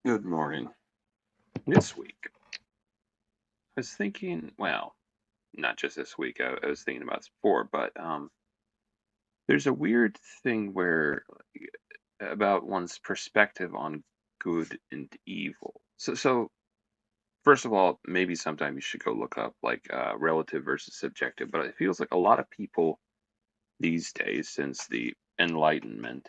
Good morning. This week, I was thinking, well, not just this week, I was thinking about this before, but there's a weird thing where about one's perspective on good and evil. So first of all, maybe sometime you should go look up like relative versus subjective, but it feels like a lot of people these days, since the Enlightenment,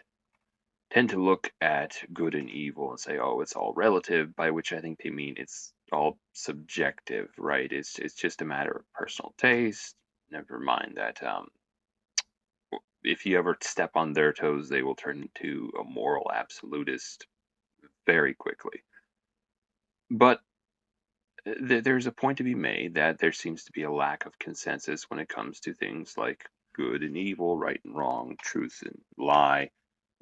tend to look at good and evil and say, "Oh, it's all relative," by which I think they mean it's all subjective, right? It's just a matter of personal taste. Never mind that if you ever step on their toes, they will turn into a moral absolutist very quickly. But there's a point to be made that there seems to be a lack of consensus when it comes to things like good and evil, right and wrong, truth and lie,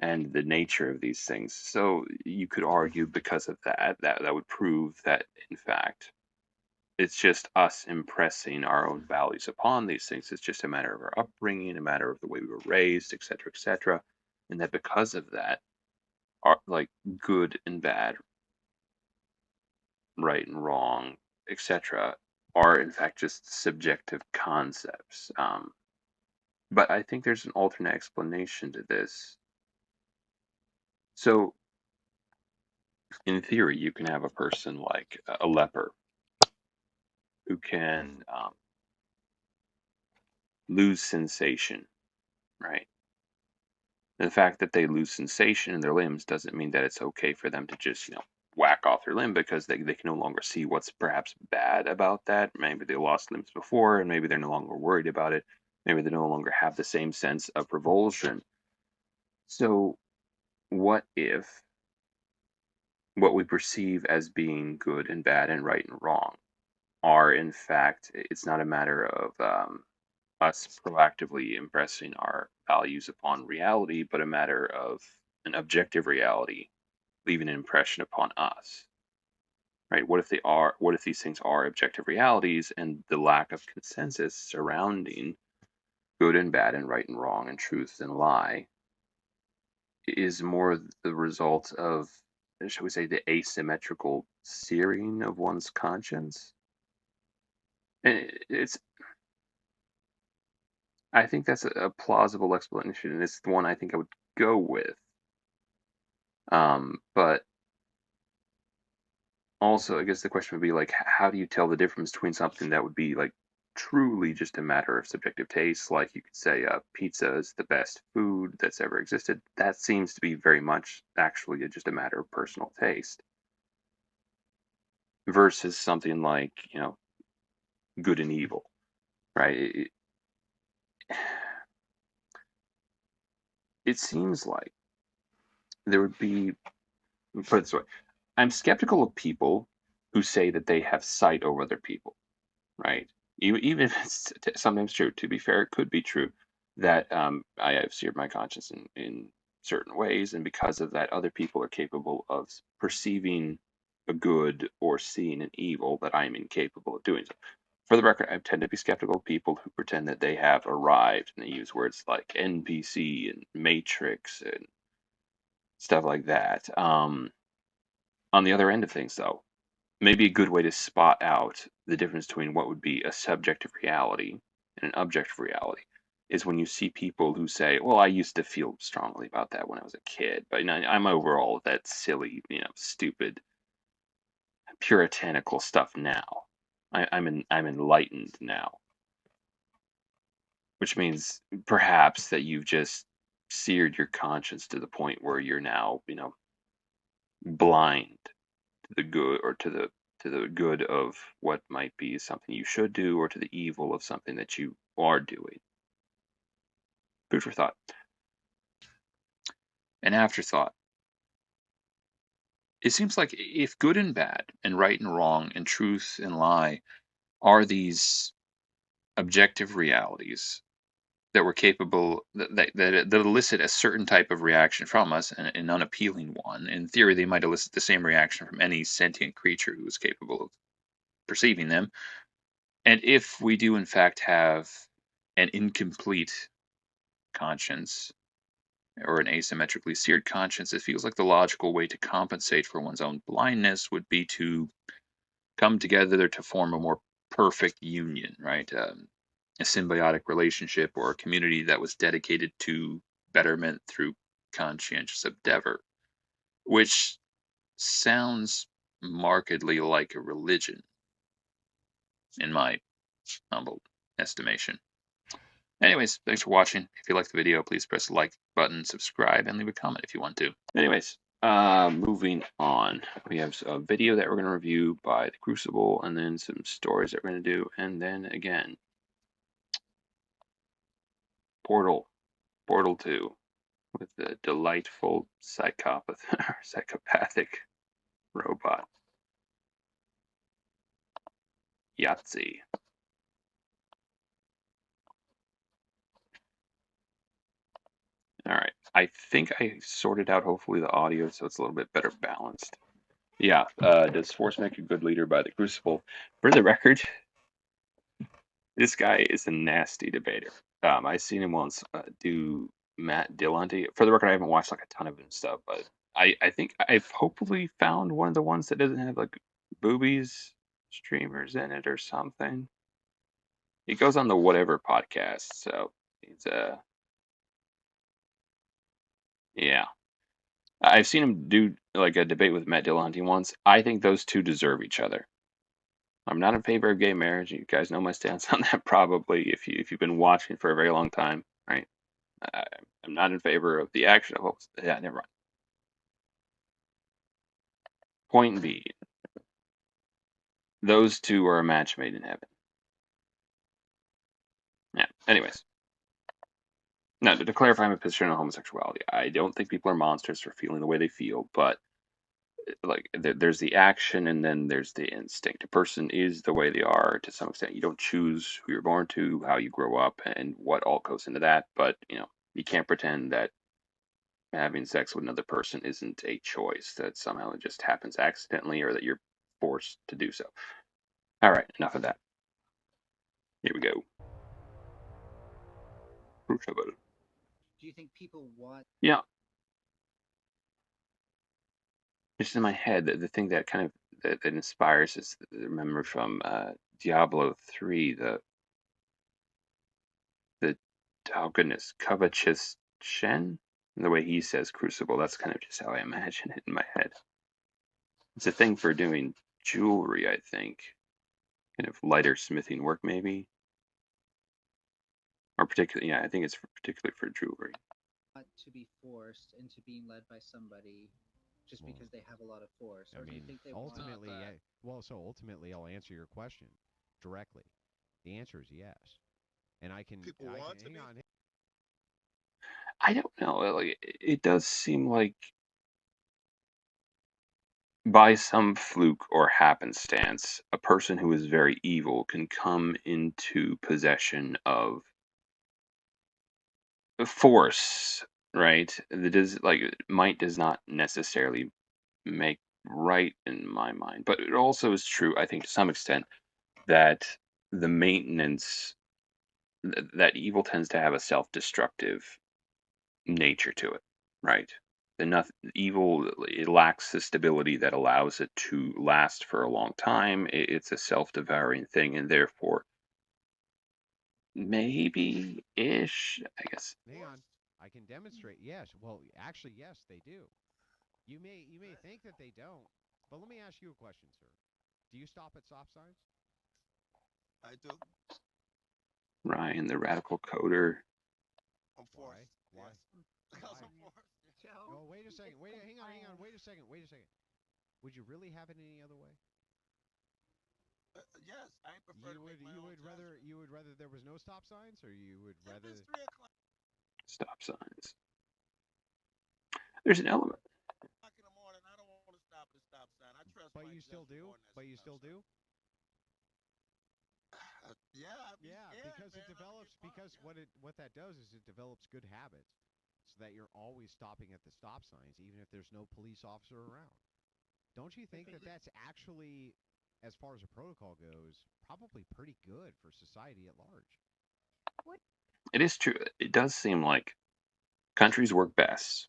and the nature of these things. So you could argue because of that would prove that in fact it's just us impressing our own values upon these things. It's just a matter of our upbringing, a matter of the way we were raised, etc., etc., and that because of that, our like good and bad, right and wrong, etc., are in fact just subjective concepts. But I think there's an alternate explanation to this. So, in theory, you can have a person like a leper who can lose sensation, right? And the fact that they lose sensation in their limbs doesn't mean that it's okay for them to just, whack off their limb because they can no longer see what's perhaps bad about that. Maybe they lost limbs before and maybe they're no longer worried about it. Maybe they no longer have the same sense of revulsion. So, what if what we perceive as being good and bad and right and wrong are, in fact, it's not a matter of us proactively impressing our values upon reality, but a matter of an objective reality leaving an impression upon us, right? What if these things are objective realities and the lack of consensus surrounding good and bad and right and wrong and truth and lie is more the result of, shall we say, the asymmetrical searing of one's conscience? And it's, I think that's a plausible explanation, and it's the one I think I would go with. But also, I guess the question would be like, how do you tell the difference between something that would be like truly just a matter of subjective taste, like you could say pizza is the best food that's ever existed? That seems to be very much actually just a matter of personal taste, versus something like, good and evil, right? It seems like there would be, put it this way, I'm skeptical of people who say that they have sight over other people, right? Even if it's sometimes true, to be fair, it could be true that I have seared my conscience in certain ways, and because of that, other people are capable of perceiving a good or seeing an evil that I am incapable of doing so. For the record, I tend to be skeptical of people who pretend that they have arrived, and they use words like NPC and Matrix and stuff like that. On the other end of things, though, maybe a good way to spot out the difference between what would be a subjective reality and an objective reality is when you see people who say, "Well, I used to feel strongly about that when I was a kid, but I'm over all of that silly, stupid, puritanical stuff now. I'm enlightened now," which means perhaps that you've just seared your conscience to the point where you're now, blind to the good or to the good of what might be something you should do or to the evil of something that you are doing. Food for thought. An afterthought. It seems like if good and bad and right and wrong and truth and lie are these objective realities that we're capable that elicit a certain type of reaction from us, and an unappealing one. In theory, they might elicit the same reaction from any sentient creature who is capable of perceiving them. And if we do in fact have an incomplete conscience, or an asymmetrically seared conscience, it feels like the logical way to compensate for one's own blindness would be to come together to form a more perfect union, right? A symbiotic relationship or a community that was dedicated to betterment through conscientious endeavor, which sounds markedly like a religion, in my humble estimation. Anyways, thanks for watching. If you liked the video, please press the like button, subscribe, and leave a comment if you want to. Anyways, moving on. We have a video that we're going to review by The Crucible, and then some stories that we're going to do, and then again, Portal 2, with the delightful psychopathic robot, Yahtzee. All right. I think I sorted out hopefully the audio so it's a little bit better balanced. Yeah. Does Force make a good leader by The Crucible? For the record, this guy is a nasty debater. I seen him once do Matt Dillon. For the record, I haven't watched like a ton of his stuff, but I think I've hopefully found one of the ones that doesn't have like boobies streamers in it or something. He goes on the Whatever podcast, so he's yeah. I've seen him do like a debate with Matt Dillahunty once. I think those two deserve each other. I'm not in favor of gay marriage. You guys know my stance on that probably if you've been watching for a very long time, right? I, I'm not in favor of the action of hoax. Yeah, never mind. Point B. Those two are a match made in heaven. Yeah. Anyways. Now, to clarify my position on homosexuality, I don't think people are monsters for feeling the way they feel, but like there's the action and then there's the instinct. A person is the way they are to some extent. You don't choose who you're born to, how you grow up, and what all goes into that. But you can't pretend that having sex with another person isn't a choice, that somehow it just happens accidentally or that you're forced to do so. All right, enough of that. Here we go. Do you think people want? Yeah, just in my head, the thing that kind of that inspires is remember from Diablo 3, the oh goodness, covetous Shen? The way he says crucible, that's kind of just how I imagine it in my head. It's a thing for doing jewelry, I think. Kind of lighter smithing work, maybe. Or particularly, yeah, I think it's particularly for jewelry. To be forced into being led by somebody just Well, because they have a lot of force, I or do you mean, think they want ultimately, that? so ultimately, I'll answer your question directly. The answer is yes, and People I can want to hang be. on. I don't know. Like, it does seem like by some fluke or happenstance, a person who is very evil can come into possession of force, right? That is like might does not necessarily make right in my mind, but it also is true, I think, to some extent, that the maintenance that evil tends to have a self-destructive nature to it, right? Evil, it lacks the stability that allows it to last for a long time. It's a self-devouring thing, and therefore, maybe ish, I guess. Hang on, I can demonstrate. Yes, well, actually, yes, they do. You may think that they don't, but let me ask you a question, sir. Do you stop at stop signs? I do. Ryan, the radical coder. I'm Why? forced. Why? Yes. Because Why? I'm forced. Joe. Oh, wait a second. Hang on. Wait a second. Wait a second. Would you really have it any other way? Yes, I prefer to make my own judgment. You would rather there was no stop signs, or you would If it's rather 3 o'clock Stop signs. There's an element. in the morning, I don't want to stop at a stop sign. I trust but my you still judgment do? more than that But you stop still sign. do? Yeah, I'd be Yeah, scared, because it man. I'm gonna get develops caught. because Yeah. what that does is it develops good habits so that you're always stopping at the stop signs even if there's no police officer around. Don't you think that that's actually, as far as a protocol goes, probably pretty good for society at large? It is true. It does seem like countries work best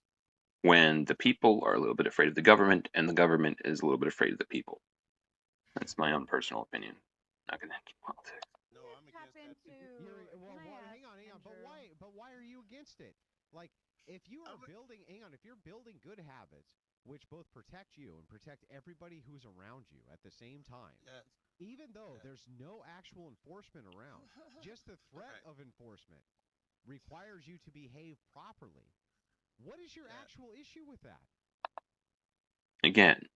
when the people are a little bit afraid of the government and the government is a little bit afraid of the people. That's my own personal opinion. Not gonna get politics. No, I'm Tap against that too. into. Well, Can I ask, hang on. Andrew? But why are you against it? Like, if you are I'm a- building, hang on, if you're building good habits, which both protect you and protect everybody who's around you at the same time, Yes. even though Yes. there's no actual enforcement around, just the threat Okay. of enforcement requires you to behave properly. What is your Yeah. actual issue with that? Again,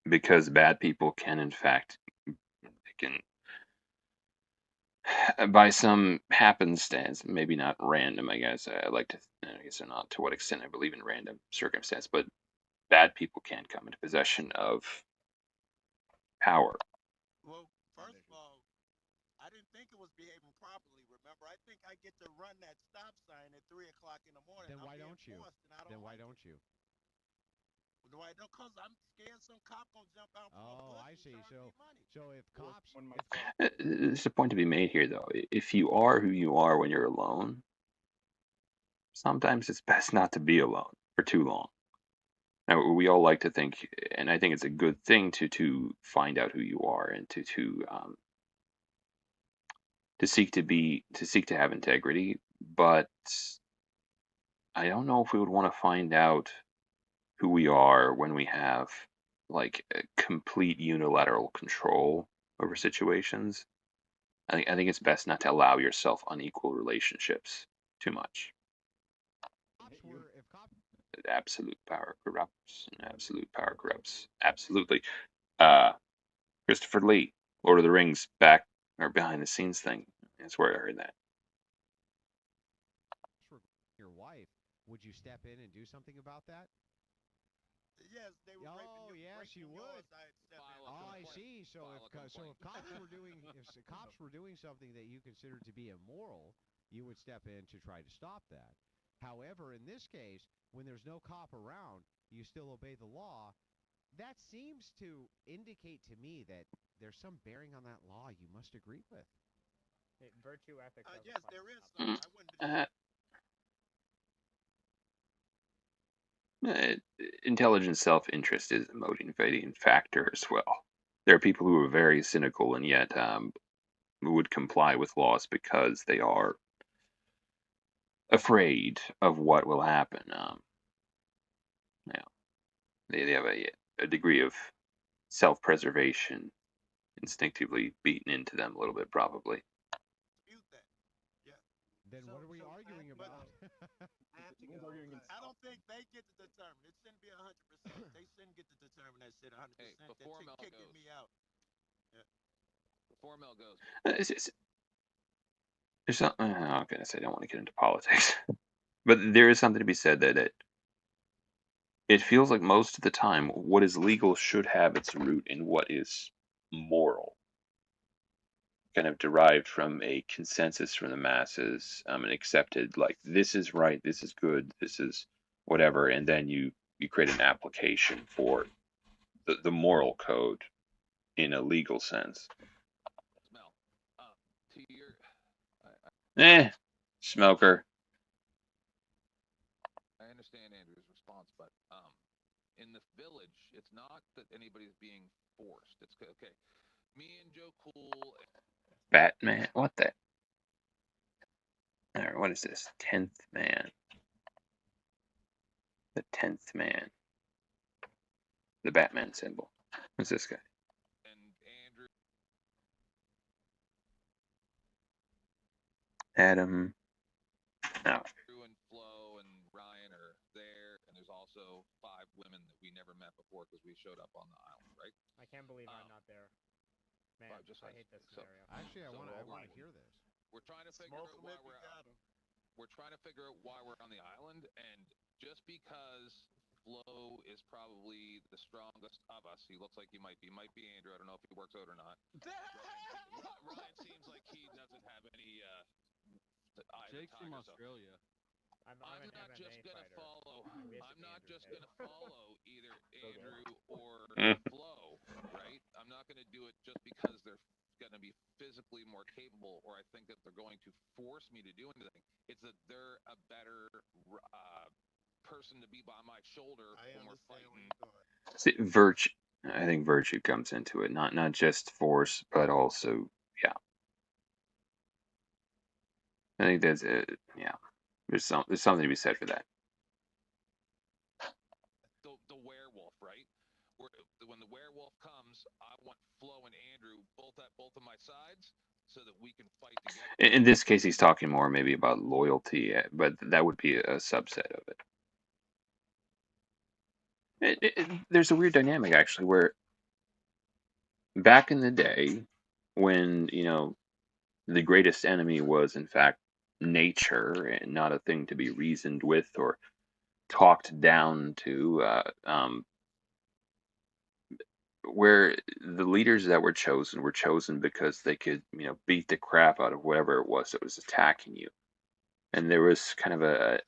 because bad people can, in fact, they can, by some happenstance, maybe not random, I guess. I like to, I guess, not to what extent I believe in random circumstance, but bad people can come into possession of power. Well, first of all, I didn't think it was behaving properly. Remember, I think I get to run that stop sign at 3 o'clock in the morning. Then I'm why being don't you? forced, and I don't Then why like don't you? it. Why don't? Cause I'm scared some cop gonna jump out from a Oh, bush I and see. charge me money. So if cops, When my if phone. There's a point to be made here, though. If you are who you are when you're alone, sometimes it's best not to be alone for too long. Now, we all like to think, and I think it's a good thing to find out who you are and to seek to have integrity. But I don't know if we would want to find out who we are when we have like a complete unilateral control over situations. I think it's best not to allow yourself unequal relationships too much. cops were, if cops, Absolute power corrupts, and absolute power corrupts. Absolutely. Uh, Christopher Lee, Lord of the Rings, back or behind the scenes thing. That's where I heard that. were your wife, would you step in and do something about that? Yes, they were Oh, raping you. yes, you breaking would. yours, I'd step in. Oh, I see. So if cops were doing cops were doing something that you considered to be immoral, you would step in to try to stop that. However, in this case, when there's no cop around, you still obey the law. That seems to indicate to me that there's some bearing on that law you must agree with. Virtue ethics. Yes, there is some. I wouldn't. Uh, uh, Intelligent self-interest is a motivating factor as well. There are people who are very cynical and yet who would comply with laws because they are afraid of what will happen. You know, they have a degree of self-preservation instinctively beaten into them a little bit, probably. Dispute that. Yeah. Then So- what are we so I- arguing but- about? I have to Who's go. arguing against I don't think they get to determine. It shouldn't be 100%. They shouldn't get to determine that shit 100%. Hey, They're before Mel kicking goes. me out. Before Mel goes, There's something. Oh, goodness, I don't want to get into politics, but there is something to be said that it feels like most of the time, what is legal should have its root in what is moral, kind of derived from a consensus from the masses, and accepted. Like this is right, this is good, this is whatever, and then you create an application for the moral code in a legal sense. Mel, to your, Smoker. I understand Andrew's response, but in the village, it's not that anybody's being forced. It's okay. Me and Joe Cool. Batman. What the? All right, what is this? 10th man. The 10th man. The Batman symbol. What's this guy? And Andrew. Adam. Oh. Drew and Flo and Ryan are there, and there's also 5 women that we never met before because we showed up on the island, right? I can't believe I'm not there. Man, just I us. hate this So- scenario. Actually, I So want we're to all hear this. We're trying to figure Smoke out them why if you got 'em. we're trying to figure out why we're on the island, and just because Flo is probably the strongest of us, he looks like he might be Andrew. I don't know if he works out or not. Ryan seems like he doesn't have any eyes Jake's of from tiger, so Australia. I'm I'm an not MMA just gonna fighter. follow. I wish I'm not Andrew just did. gonna follow either Andrew or Mm. Flo, right? I'm not gonna do it just because they're gonna be physically more capable, or I think that they're going to force me to do anything. It's that they're a better person to be by my shoulder I when we're understand where fighting. you're going. See, virtue. I think virtue comes into it, not just force, but also, yeah. I think that's it. Yeah, there's something to be said for that. The werewolf, right? When the werewolf comes, I want Flo and Andrew both at both of my sides so that we can fight together. In this case, he's talking more maybe about loyalty, but that would be a subset of it. There's a weird dynamic actually, where back in the day, when the greatest enemy was in fact nature and not a thing to be reasoned with or talked down to, where the leaders that were chosen because they could, beat the crap out of whatever it was that was attacking you. And there was kind of a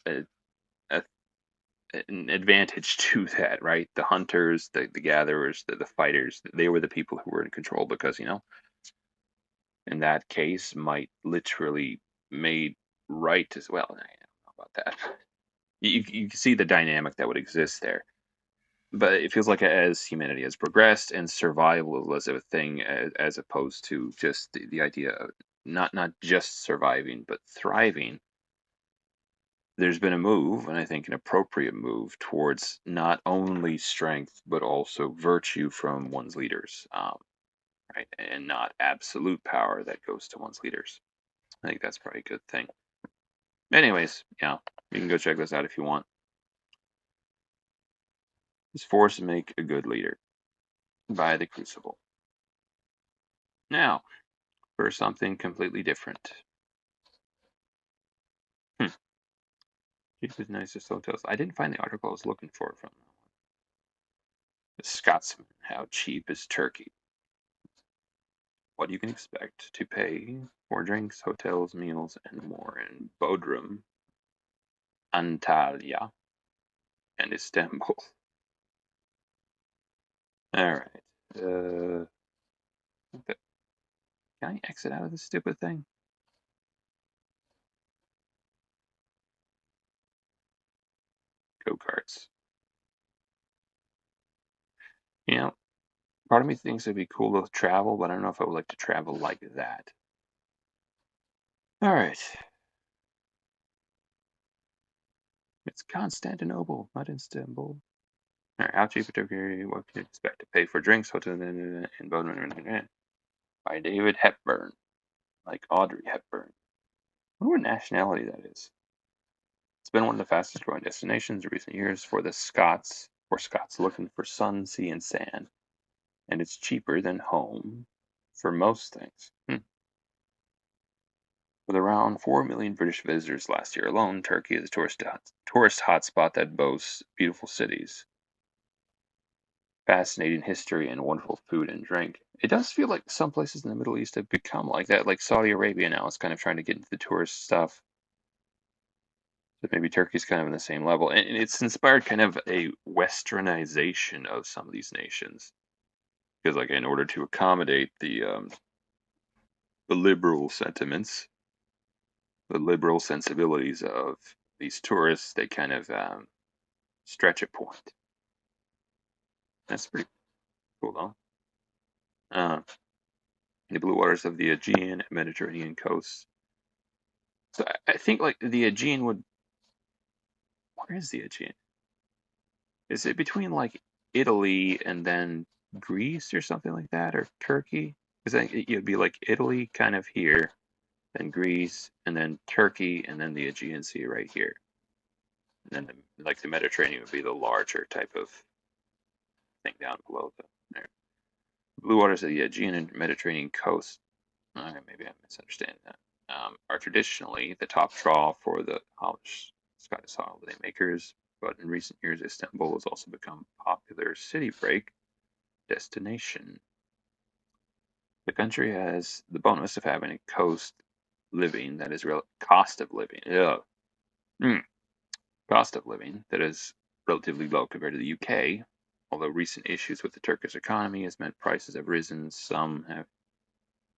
an advantage to that, right? The hunters, the gatherers, the fighters, they were the people who were in control because, in that case, might literally made right as well. I don't know about that. You can see the dynamic that would exist there. But it feels like as humanity has progressed and survival is a thing as opposed to just the idea of not just surviving but thriving, there's been a move, and I think an appropriate move, towards not only strength but also virtue from one's leaders, right, and not absolute power that goes to one's leaders. I think that's probably a good thing. Anyways, yeah, you can go check this out if you want. Is Force Make a Good Leader by The Crucible. Now, for something completely different. Cheapest, nicest hotels. I didn't find the article I was looking for from that one. The Scotsman, How Cheap is Turkey? What you can expect to pay for drinks, hotels, meals, and more in Bodrum, Antalya, and Istanbul. Alright. Can I exit out of this stupid thing? Go-karts. Part of me thinks it'd be cool to travel, but I don't know if I would like to travel like that. Alright. It's Constantinople, not Istanbul. Alright, how cheap a Turkey? What can you expect to pay for drinks? Hotel in Bodrum by David Hepburn, like Audrey Hepburn. I wonder what nationality that is. It's been one of the fastest growing destinations in recent years for Scots looking for sun, sea, and sand. And it's cheaper than home for most things. With around 4 million British visitors last year alone, Turkey is a tourist hotspot that boasts beautiful cities, fascinating history, and wonderful food and drink. It does feel like some places in the Middle East have become like that, like Saudi Arabia now is kind of trying to get into the tourist stuff. But maybe Turkey's kind of on the same level. And it's inspired kind of a westernization of some of these nations. Because, like, in order to accommodate the liberal sentiments, the liberal sensibilities of these tourists, they kind of stretch a point. That's pretty cool, though. The blue waters of the Aegean and Mediterranean coasts. So I think, like, the Aegean would. Where is the Aegean? Is it between, like, Italy and then Greece or something like that, or Turkey? Because it would be like Italy kind of here, then Greece, and then Turkey, and then the Aegean Sea right here. And then the Mediterranean would be the larger type of thing down below there. Blue waters of the Aegean and Mediterranean coast. Maybe I'm misunderstanding that. Are traditionally the top draw for the Scottish holiday makers, but in recent years, Istanbul has also become a popular city break destination. The country has the bonus of having a cost of living that is cost of living that is relatively low compared to the UK. Although recent issues with the Turkish economy has meant prices have risen,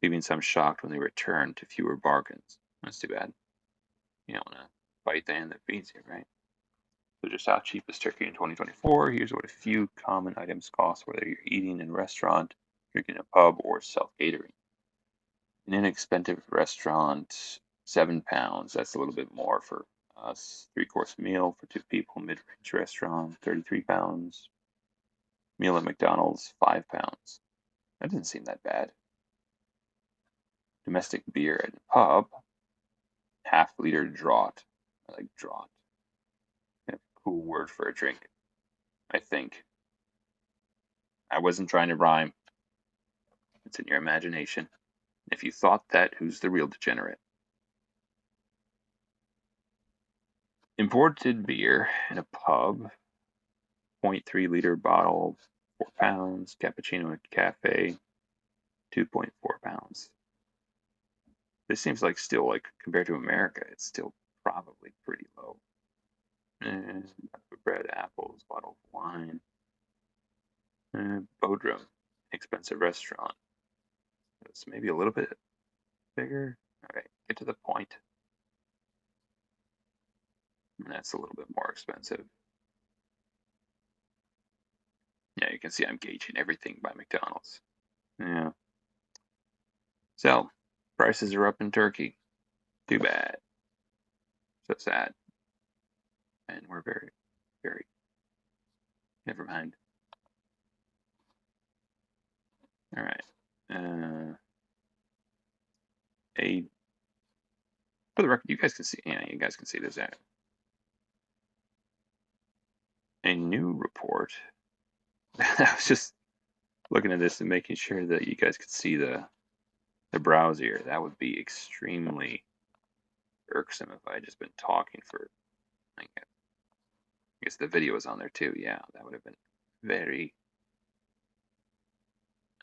leaving some shocked when they return to fewer bargains. That's too bad. You don't want to bite the hand that feeds you, right? So just how cheap is turkey in 2024? Here's what a few common items cost, whether you're eating in a restaurant, drinking in a pub, or self-catering. An inexpensive restaurant, £7. That's a little bit more for us. 3-course meal for 2 people, mid-range restaurant, £33. Meal at McDonald's, £5. That doesn't seem that bad. Domestic beer at a pub, half-liter draught. I like draught. Kind of a cool word for a drink, I think. I wasn't trying to rhyme. It's in your imagination. If you thought that, who's the real degenerate? Imported beer in a pub, 0.3-liter bottle, £4. Cappuccino at cafe, 2.4 pounds. This seems like still, like, compared to America, it's still probably pretty low. And bread, apples, bottle of wine. Bodrum, expensive restaurant. It's maybe a little bit bigger. Alright, get to the point. And that's a little bit more expensive. Yeah, you can see I'm gauging everything by McDonald's. Yeah. So, prices are up in Turkey. Too bad. So sad. And we're very, very... Never mind. Alright. For the record, you guys can see, you guys can see this out. A new report. I was just looking at this and making sure that you guys could see the browser. That would be extremely irksome if I had just been talking for, I guess the video is on there too. Yeah, that would have been very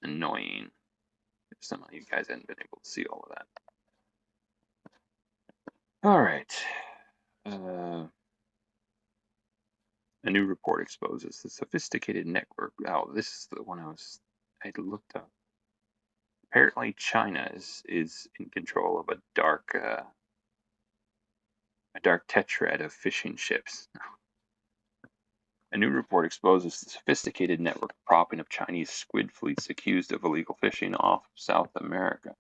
annoying if somehow you guys hadn't been able to see all of that. All right. A new report exposes the sophisticated network. Oh, this is the one I looked up. Apparently, China is in control of a dark tetrad of fishing ships. A new report exposes the sophisticated network propping of Chinese squid fleets accused of illegal fishing off South America.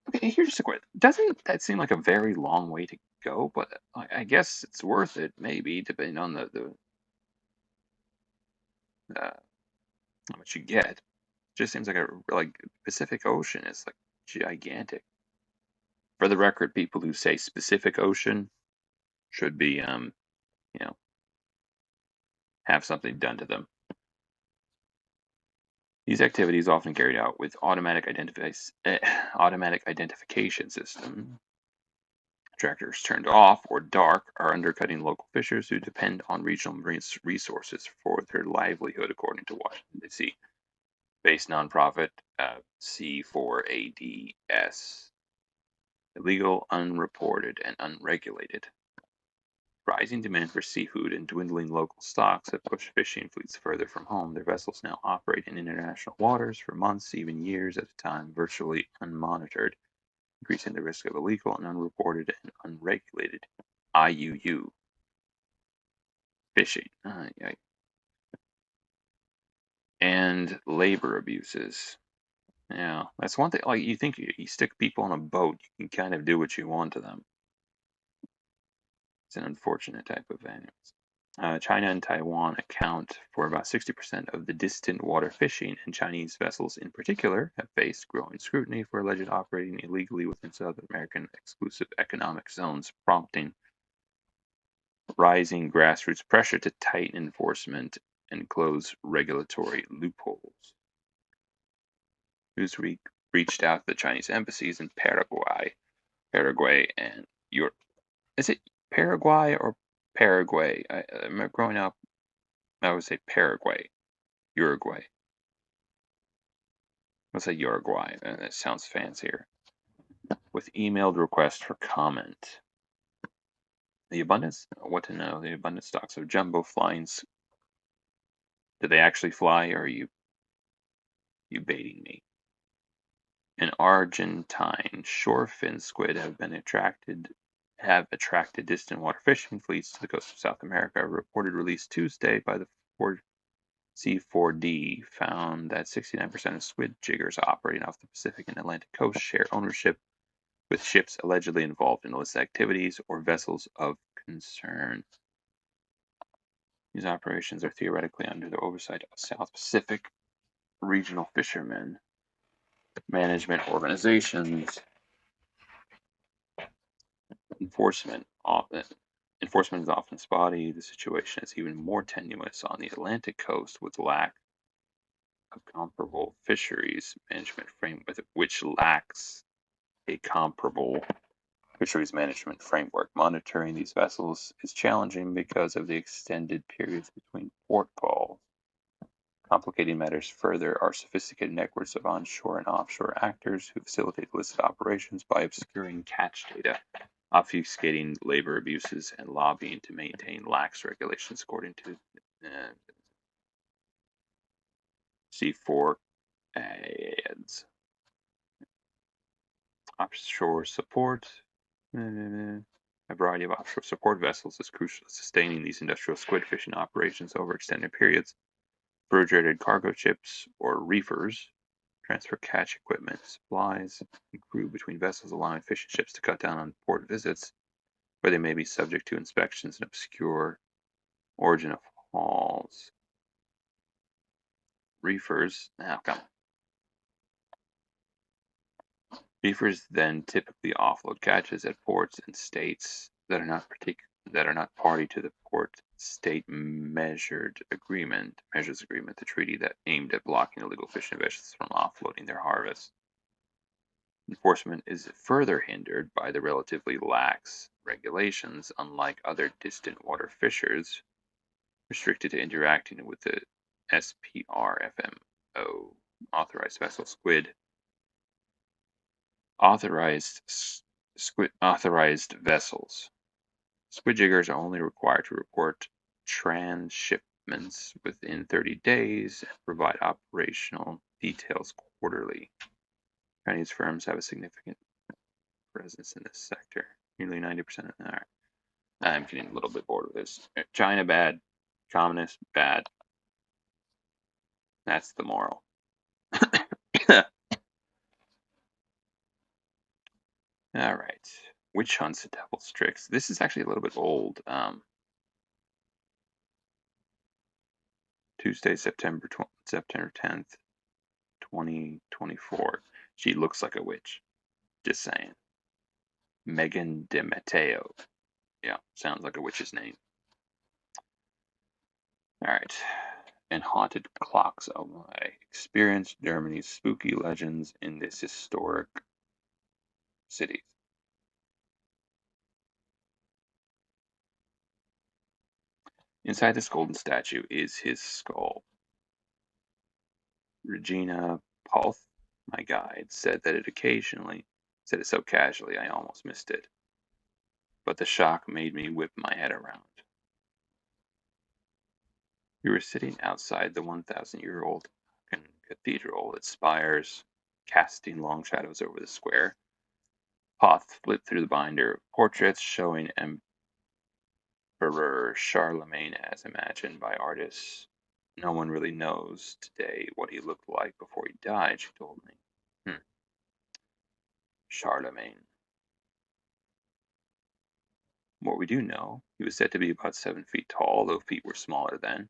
Okay, here's a question. Doesn't that seem like a very long way to go? But I guess it's worth it, maybe, depending on how much you get. It just seems like Pacific Ocean is like gigantic. For the record, people who say Pacific Ocean should be, have something done to them. These activities often carried out with automatic identification system. Tractors turned off or dark are undercutting local fishers who depend on regional marine resources for their livelihood, according to Washington, D.C. based nonprofit C4ADS. Illegal, unreported, and unregulated. Rising demand for seafood and dwindling local stocks have pushed fishing fleets further from home. Their vessels now operate in international waters for months, even years at a time, virtually unmonitored, increasing the risk of illegal and unreported and unregulated IUU fishing. And labor abuses. Yeah, that's one thing. Like, you think you stick people on a boat, you can kind of do what you want to them. It's an unfortunate type of animals. China and Taiwan account for about 60% of the distant water fishing, and Chinese vessels in particular have faced growing scrutiny for alleged operating illegally within South American exclusive economic zones, prompting rising grassroots pressure to tighten enforcement and close regulatory loopholes. Newsweek reached out to the Chinese embassies in Paraguay, and Europe. Is it Paraguay or Paraguay? Growing up, I would say Paraguay, Uruguay. Let's say Uruguay. That sounds fancier. With emailed requests for comment. What to know? The abundant stocks of jumbo flyings. Do they actually fly, or are you baiting me? In Argentine, shorefin squid have have attracted distant water fishing fleets to the coast of South America. A reported release Tuesday by the C4D found that 69% of squid jiggers operating off the Pacific and Atlantic coast share ownership with ships allegedly involved in illicit activities or vessels of concern. These operations are theoretically under the oversight of South Pacific regional fishermen management organizations. Enforcement is often spotty. The situation is even more tenuous on the Atlantic coast, with lack of comparable fisheries management framework, which lacks a comparable fisheries management framework. Monitoring these vessels is challenging because of the extended periods between port calls. Complicating matters further are sophisticated networks of onshore and offshore actors who facilitate illicit operations by obscuring catch data, obfuscating labor abuses, and lobbying to maintain lax regulations, according to C4 ads. Offshore support. A variety of offshore support vessels is crucial to sustaining these industrial squid fishing operations over extended periods. Refrigerated cargo ships, or reefers, transfer catch equipment, supplies, and crew between vessels, allowing fishing ships to cut down on port visits, where they may be subject to inspections and obscure origin of hauls. Reefers, Reefers then typically offload catches at ports and states that are not party to the port-state measures agreement, the treaty that aimed at blocking illegal fishing vessels from offloading their harvests. Enforcement is further hindered by the relatively lax regulations, unlike other distant water fishers, restricted to interacting with the SPRFMO authorized vessel squid. Authorized vessels. Squid jiggers are only required to report transshipments within 30 days and provide operational details quarterly. Chinese firms have a significant presence in this sector. Nearly 90% of them. I'm getting a little bit bored with this. China bad, communist bad. That's the moral. All right. Witch hunts and devil's tricks. This is actually a little bit old. Tuesday, September 10th, 2024. She looks like a witch. Just saying. Megan DeMatteo. Yeah, sounds like a witch's name. All right. And haunted clocks. Oh my. Experience Germany's spooky legends in this historic city. Inside this golden statue is his skull. Regina Palth, my guide, said it so casually I almost missed it. But the shock made me whip my head around. We were sitting outside the 1,000-year-old cathedral, its spires casting long shadows over the square. Palth flipped through the binder of portraits showing Emperor Charlemagne as imagined by artists. No one really knows today what he looked like before he died, she told me. Charlemagne. What we do know, he was said to be about 7 feet tall, though feet were smaller then,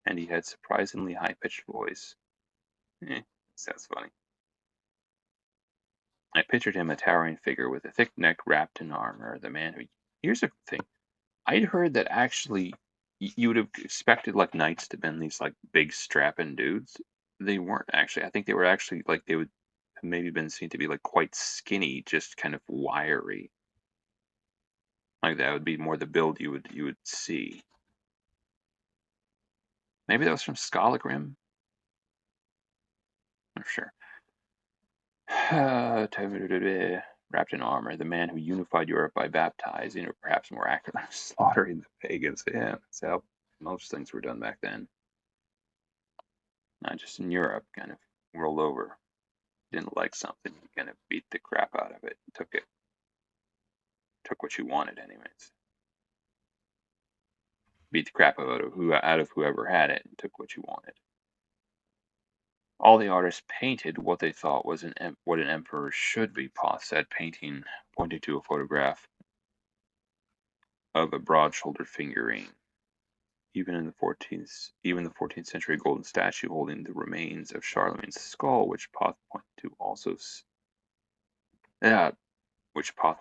and he had surprisingly high-pitched voice. Sounds funny. I pictured him a towering figure with a thick neck wrapped in armor, the man who... Here's the thing. I'd heard that actually you would have expected like knights to have been these like big strapping dudes. They weren't actually. I think they were actually like they would have maybe been seen to be like quite skinny, just kind of wiry. Like that would be more the build you would see. Maybe that was from Skallagrim. Not sure. Wrapped in armor, the man who unified Europe by baptizing, or perhaps more accurately, slaughtering the pagans. Yeah, that's how most things were done back then. Not just in Europe, kind of world over. Didn't like something, you kind of beat the crap out of it and took it. took what you wanted anyways. Beat the crap out of whoever had it and took what you wanted. All the artists painted what they thought was what an emperor should be, Poth said, pointing to a photograph of a broad-shouldered figurine. Even the 14th century golden statue holding the remains of Charlemagne's skull, which Poth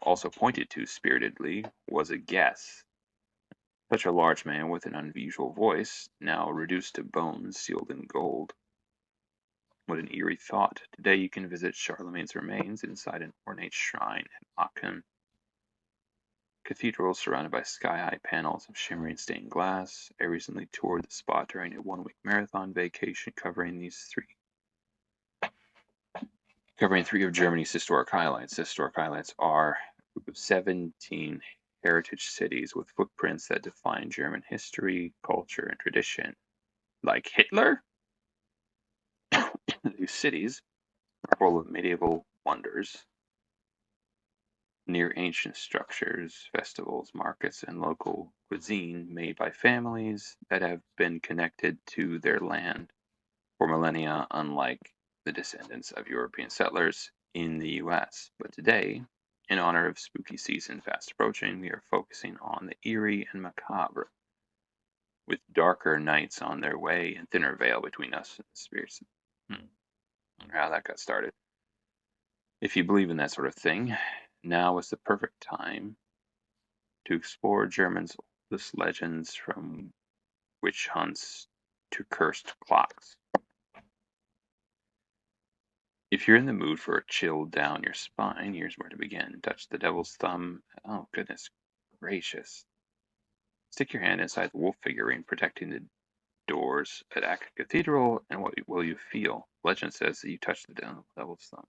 also pointed to spiritedly, was a guess. Such a large man with an unusual voice, now reduced to bones sealed in gold. What an eerie thought. Today you can visit Charlemagne's remains inside an ornate shrine at Aachen Cathedral surrounded by sky-high panels of shimmering stained glass. I recently toured the spot during a one-week marathon vacation covering three of Germany's historic highlights. Historic highlights are a group of 17 heritage cities with footprints that define German history, culture, and tradition. Like Hitler? These cities are full of medieval wonders, near ancient structures, festivals, markets, and local cuisine made by families that have been connected to their land for millennia, unlike the descendants of European settlers in the US. But today, in honor of spooky season fast approaching, we are focusing on the eerie and macabre, with darker nights on their way and thinner veil between us and the spirits. How that got started. If you believe in that sort of thing, now is the perfect time to explore Germany's oldest legends, from witch hunts to cursed clocks. If you're in the mood for a chill down your spine, here's where to begin. Touch the devil's thumb. Oh, goodness gracious. Stick your hand inside the wolf figurine protecting the doors at Aachen Cathedral, and what will you feel? Legend says that you touch the devil's thumb.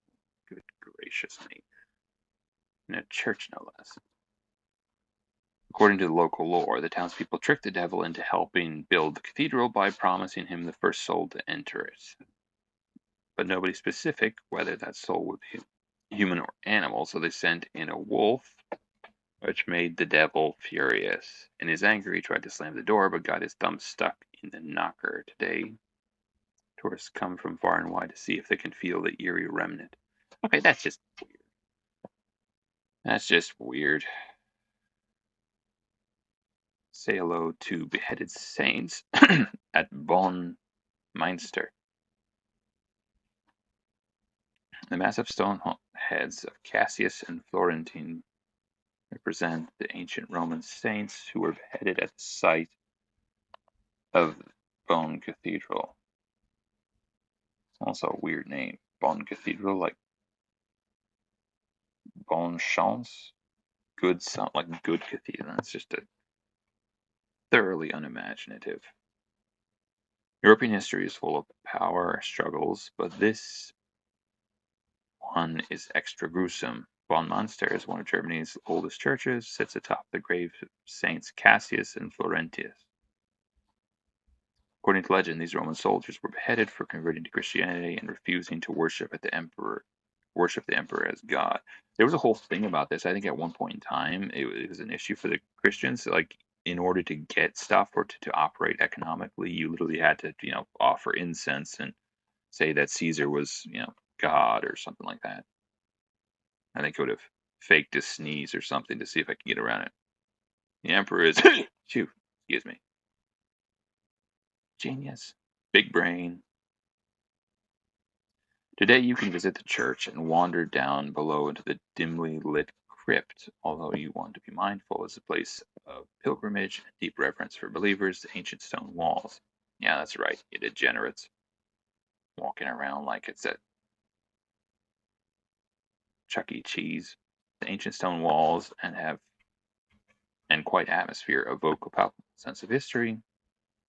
Good gracious me. In a church, no less. According to the local lore, the townspeople tricked the devil into helping build the cathedral by promising him the first soul to enter it. But nobody specific whether that soul would be human or animal, so they sent in a wolf, which made the devil furious. In his anger, he tried to slam the door, but got his thumb stuck in the knocker. Today, tourists come from far and wide to see if they can feel the eerie remnant. Okay, that's just weird. That's just weird. Say hello to beheaded saints at Bonn, Meinster. The massive stone heads of Cassius and Florentine represent the ancient Roman saints who were beheaded at the site of Bonn Cathedral. Also a weird name. Bonn Cathedral, like Bonne Chance. Good sound, like good cathedral. It's just a thoroughly unimaginative. European history is full of power struggles, but this one is extra gruesome. Bonn Münster is one of Germany's oldest churches, sits atop the graves of Saints Cassius and Florentius. According to legend, these Roman soldiers were beheaded for converting to Christianity and refusing to worship the emperor as God. There was a whole thing about this. I think at one point in time, it was an issue for the Christians. Like, in order to get stuff or to operate economically, you literally had to, offer incense and say that Caesar was, God or something like that. I think it would have faked a sneeze or something to see if I could get around it. The emperor is, excuse me. Genius. Big brain. Today you can visit the church and wander down below into the dimly lit crypt. Although you want to be mindful, as a place of pilgrimage and deep reverence for believers, the ancient stone walls. Yeah, that's right, you degenerates. Walking around like it's at Chuck E. Cheese. The ancient stone walls and quite atmosphere evoke a palpable sense of history,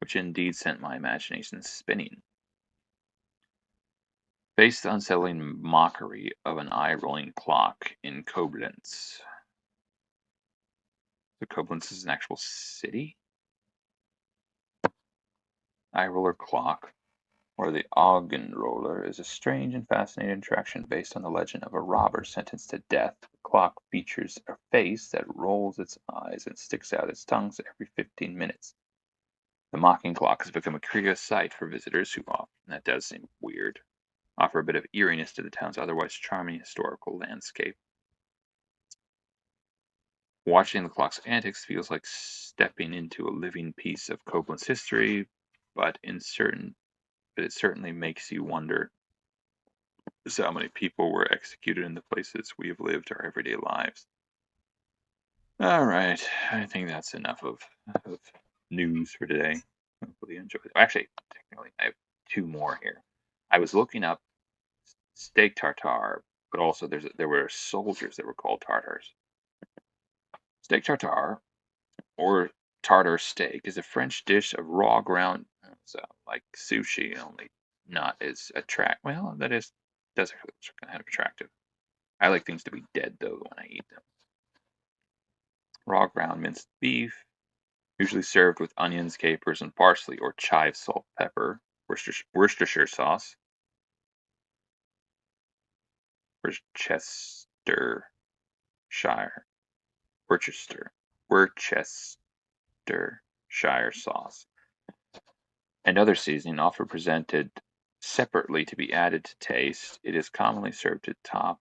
which indeed sent my imagination spinning. Face the unsettling mockery of an eye-rolling clock in Koblenz. So Koblenz is an actual city? Eye-roller clock, or the Augenroller, is a strange and fascinating attraction based on the legend of a robber sentenced to death. The clock features a face that rolls its eyes and sticks out its tongues every 15 minutes. The mocking clock has become a curious sight for visitors who often, that does seem weird, offer a bit of eeriness to the town's otherwise charming historical landscape. Watching the clock's antics feels like stepping into a living piece of Copeland's history, but it certainly makes you wonder just how many people were executed in the places we have lived our everyday lives. All right, I think that's enough of news for today. Hopefully you enjoyed it. Actually, technically, I have two more here. I was looking up steak tartare, but also there were soldiers that were called tartars. Steak tartare, or tartar steak, is a French dish of raw ground, so like sushi, only not as attractive. Well, does actually look kind of attractive. I like things to be dead though when I eat them. Raw ground minced beef, usually served with onions, capers, and parsley, or chive, salt, pepper, Worcestershire sauce, Worcestershire, sauce, and other seasoning, often presented separately to be added to taste. It is commonly served topped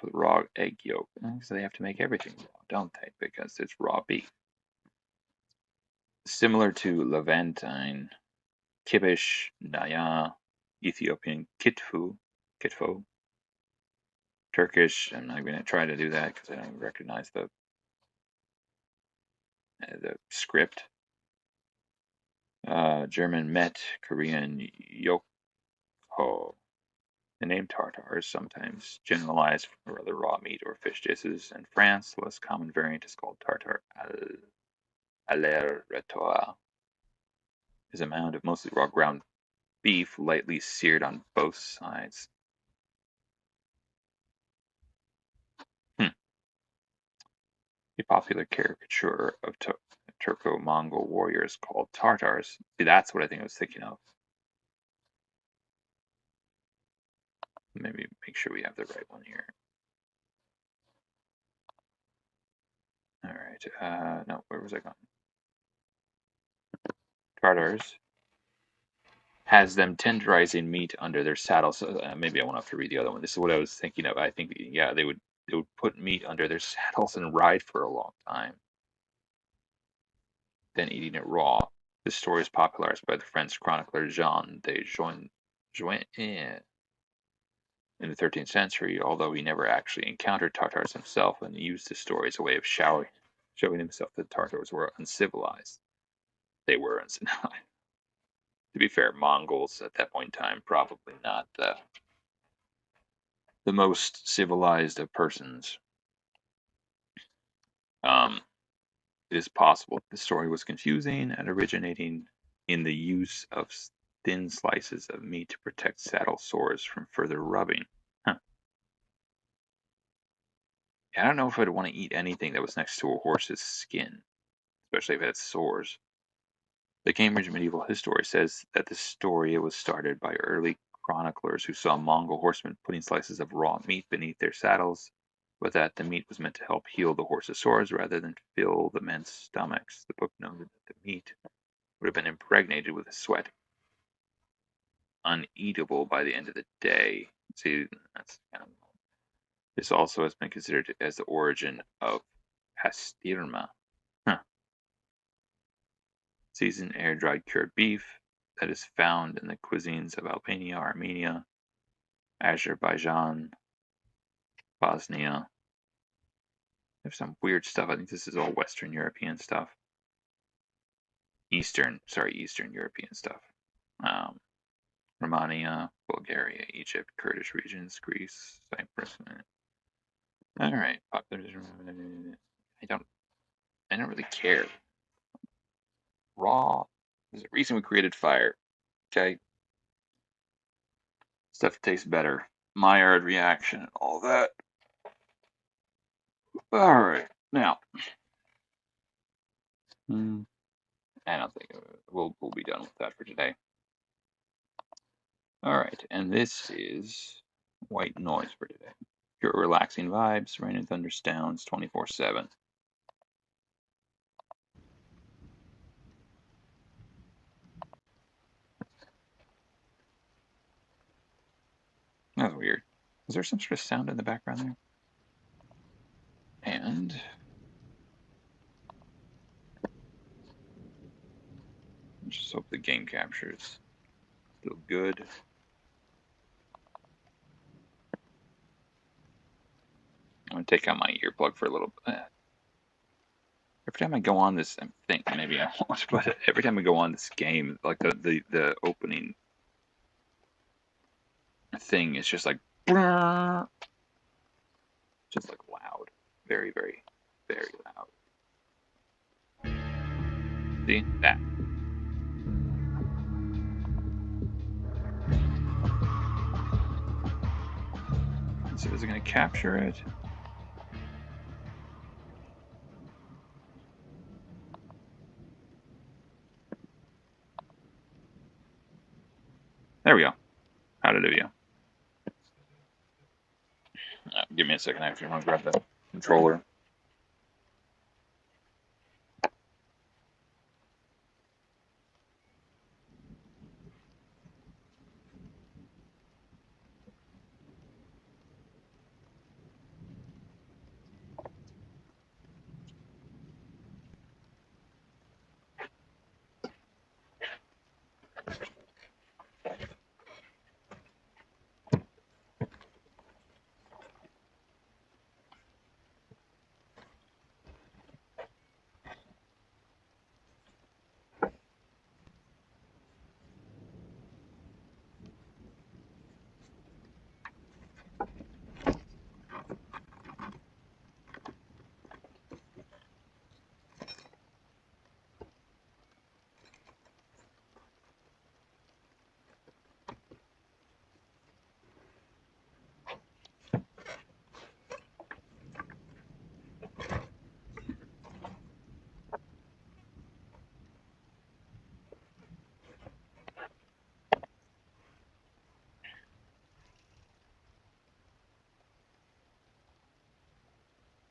with raw egg yolk. So they have to make everything raw, don't they? Because it's raw beef. Similar to Levantine kibish, naya, Ethiopian kitfo, Turkish. I'm not going to try to do that because I don't recognize the script. German met, Korean yokho. The name tartar is sometimes generalized for other raw meat or fish dishes. In France, the less common variant is called tartare à l'air-retour. Is a mound of mostly raw ground beef, lightly seared on both sides. A popular caricature of Turco-Mongol warriors called Tartars. See, that's what I think I was thinking of. Maybe make sure we have the right one here. All right. No, where was I going? Tartars has them tenderizing meat under their saddles. Maybe I won't have to read the other one. This is what I was thinking of. I think, yeah, they would put meat under their saddles and ride for a long time, then eating it raw. This story is popularized by the French chronicler Jean de Join in the 13th century, although he never actually encountered Tartars himself, and used the story as a way of showing himself that Tartars were uncivilized. They were uncivilized. To be fair, Mongols at that point in time probably not the most civilized of persons. It is possible the story was confusing and originating in the use of thin slices of meat to protect saddle sores from further rubbing. Huh. I don't know if I'd want to eat anything that was next to a horse's skin, especially if it had sores. The Cambridge Medieval History says that the story was started by early chroniclers who saw Mongol horsemen putting slices of raw meat beneath their saddles, but that the meat was meant to help heal the horse's sores rather than fill the men's stomachs. The book noted that the meat would have been impregnated with sweat, uneatable by the end of the day. See, that's kind of. This also has been considered as the origin of pastirma. Seasoned air-dried cured beef that is found in the cuisines of Albania, Armenia, Azerbaijan, Bosnia. There's some weird stuff. I think this is all Western European stuff. Eastern European stuff. Romania, Bulgaria, Egypt, Kurdish regions, Greece, Cyprus. All right, I don't really care. Raw. There's a reason we created fire. Okay. Stuff tastes better. Maillard reaction and all that. All right, now. I don't think we'll be done with that for today. All right, and this is white noise for today. Pure relaxing vibes, Rain and Thunder Sounds 24/7. That was weird. Is there some sort of sound in the background there? And just hope the game captures still good. I'm gonna take out my earplug for a little bit. Every time I go on this, I think maybe I won't, but every time I go on this game, like the opening thing is just like, just like loud, very, very, very loud. See that? So is it gonna capture it? There we go. Hallelujah. Give me a second. I actually want to grab the controller.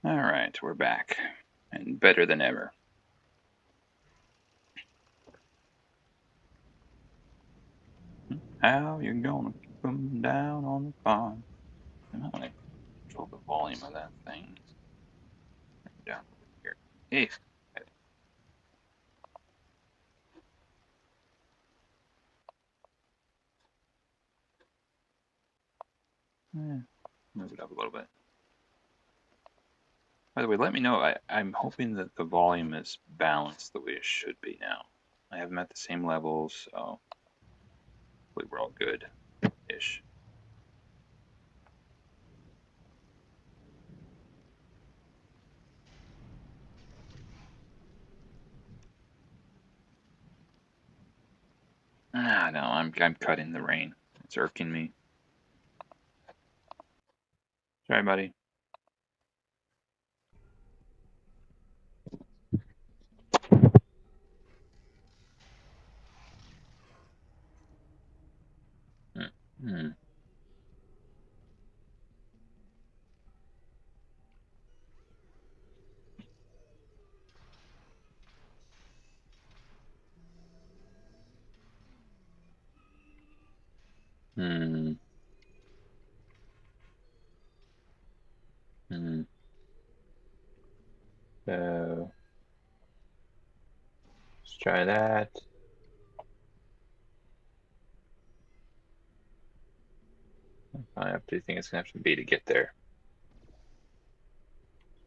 All right, we're back, and better than ever. How you gonna keep them down on the farm? I'm gonna control the volume of that thing. Down here. Hey. Move it up a little bit. By the way, let me know. I'm hoping that the volume is balanced the way it should be now. I have them at the same levels, so hopefully we're all good-ish. Ah, no, I'm cutting the rain. It's irking me. Sorry, buddy. Hmm. Hmm. Hmm. So let's try that. I have to think it's gonna have to be to get there.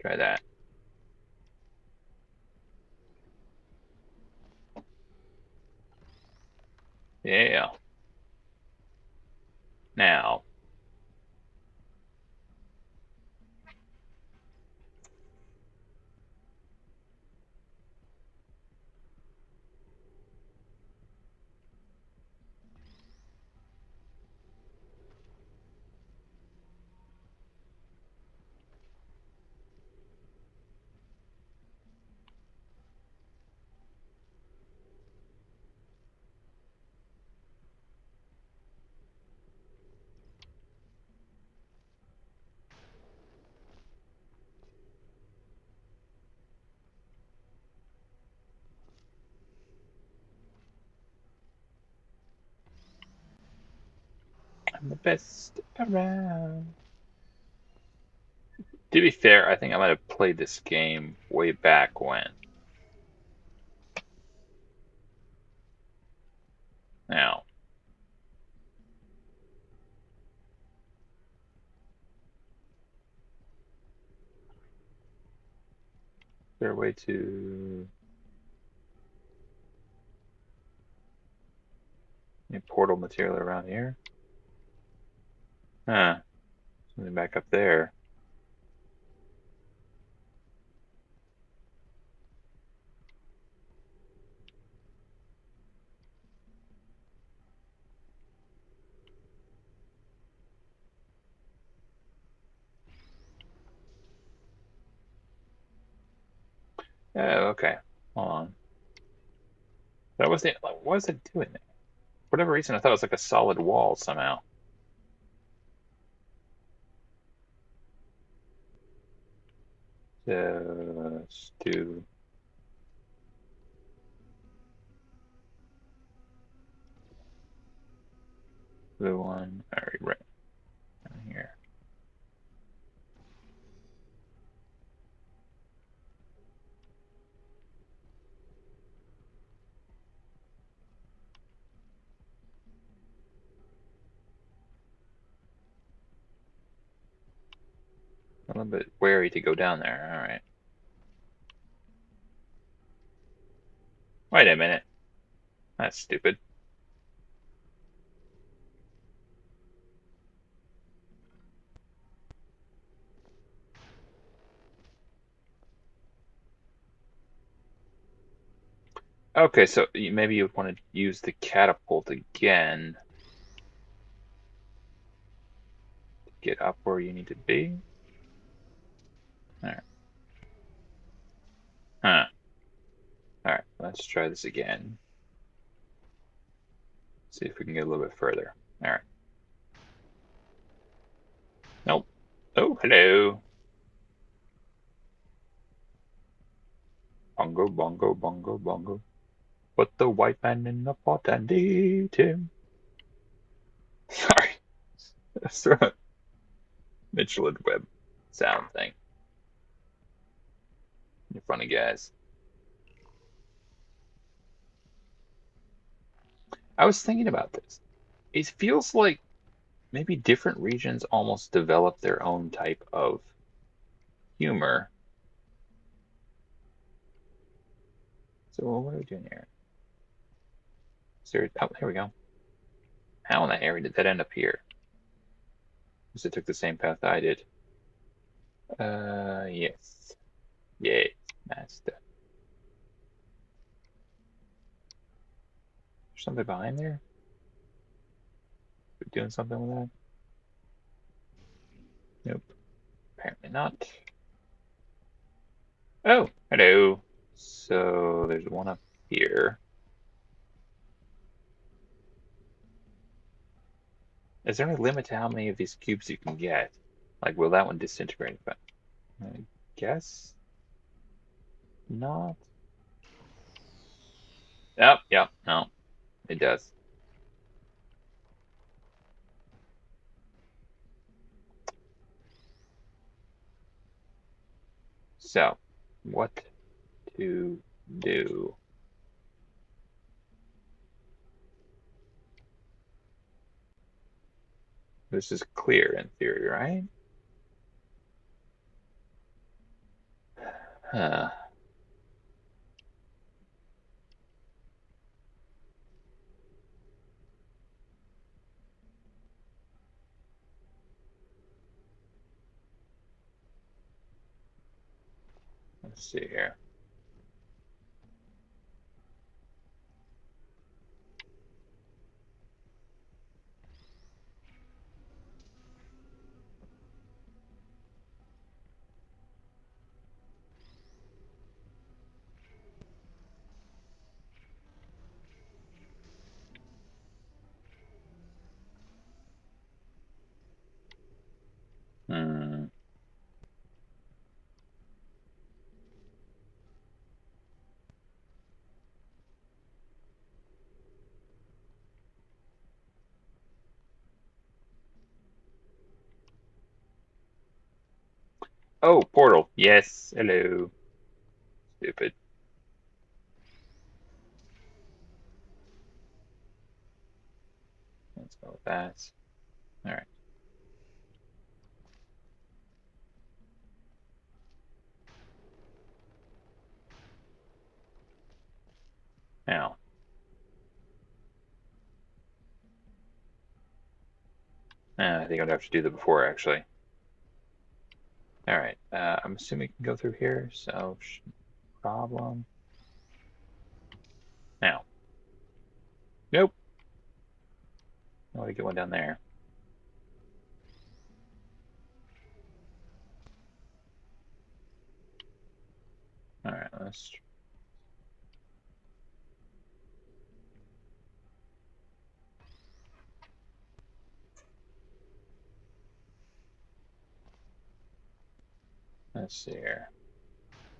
Try that. Yeah. Now. I'm the best around. To be fair, I think I might have played this game way back when. Now, is there a way to any portal material around here? Huh. Something back up there. Oh, okay. Hold on. That was the. What was it doing there? For whatever reason, I thought it was like a solid wall somehow. So let's do. Blue one. Alright, right down here. A little bit wary to go down there. Alright. Wait a minute. That's stupid. Okay, so maybe you want to use the catapult again to get up where you need to be. Alright. Huh. Alright, let's try this again. See if we can get a little bit further. Alright. Nope. Oh, hello. Bongo, bongo, bongo, bongo. Put the white man in the pot and eat him. Sorry. That's right. Mitchell and Webb sound thing. You're funny guys. I was thinking about this. It feels like maybe different regions almost develop their own type of humor. So what are we doing here? Is there, oh, here we go. How in the area did that end up here? Because it took the same path I did. Yes. Yes, master. There's something behind there? We're doing something with that? Nope. Apparently not. Oh, hello. So there's one up here. Is there any limit to how many of these cubes you can get? Like, will that one disintegrate? But I guess not. Yep, no, it does. So, what to do? This is clear in theory, right? Huh. Let's see here. Hmm. Oh, portal. Yes. Hello. Stupid. Let's go with that. All right. Now. I think I'd have to do the before, actually. All right. I'm assuming we can go through here, so problem. Now. Nope. I want to get one down there. All right, let's see here.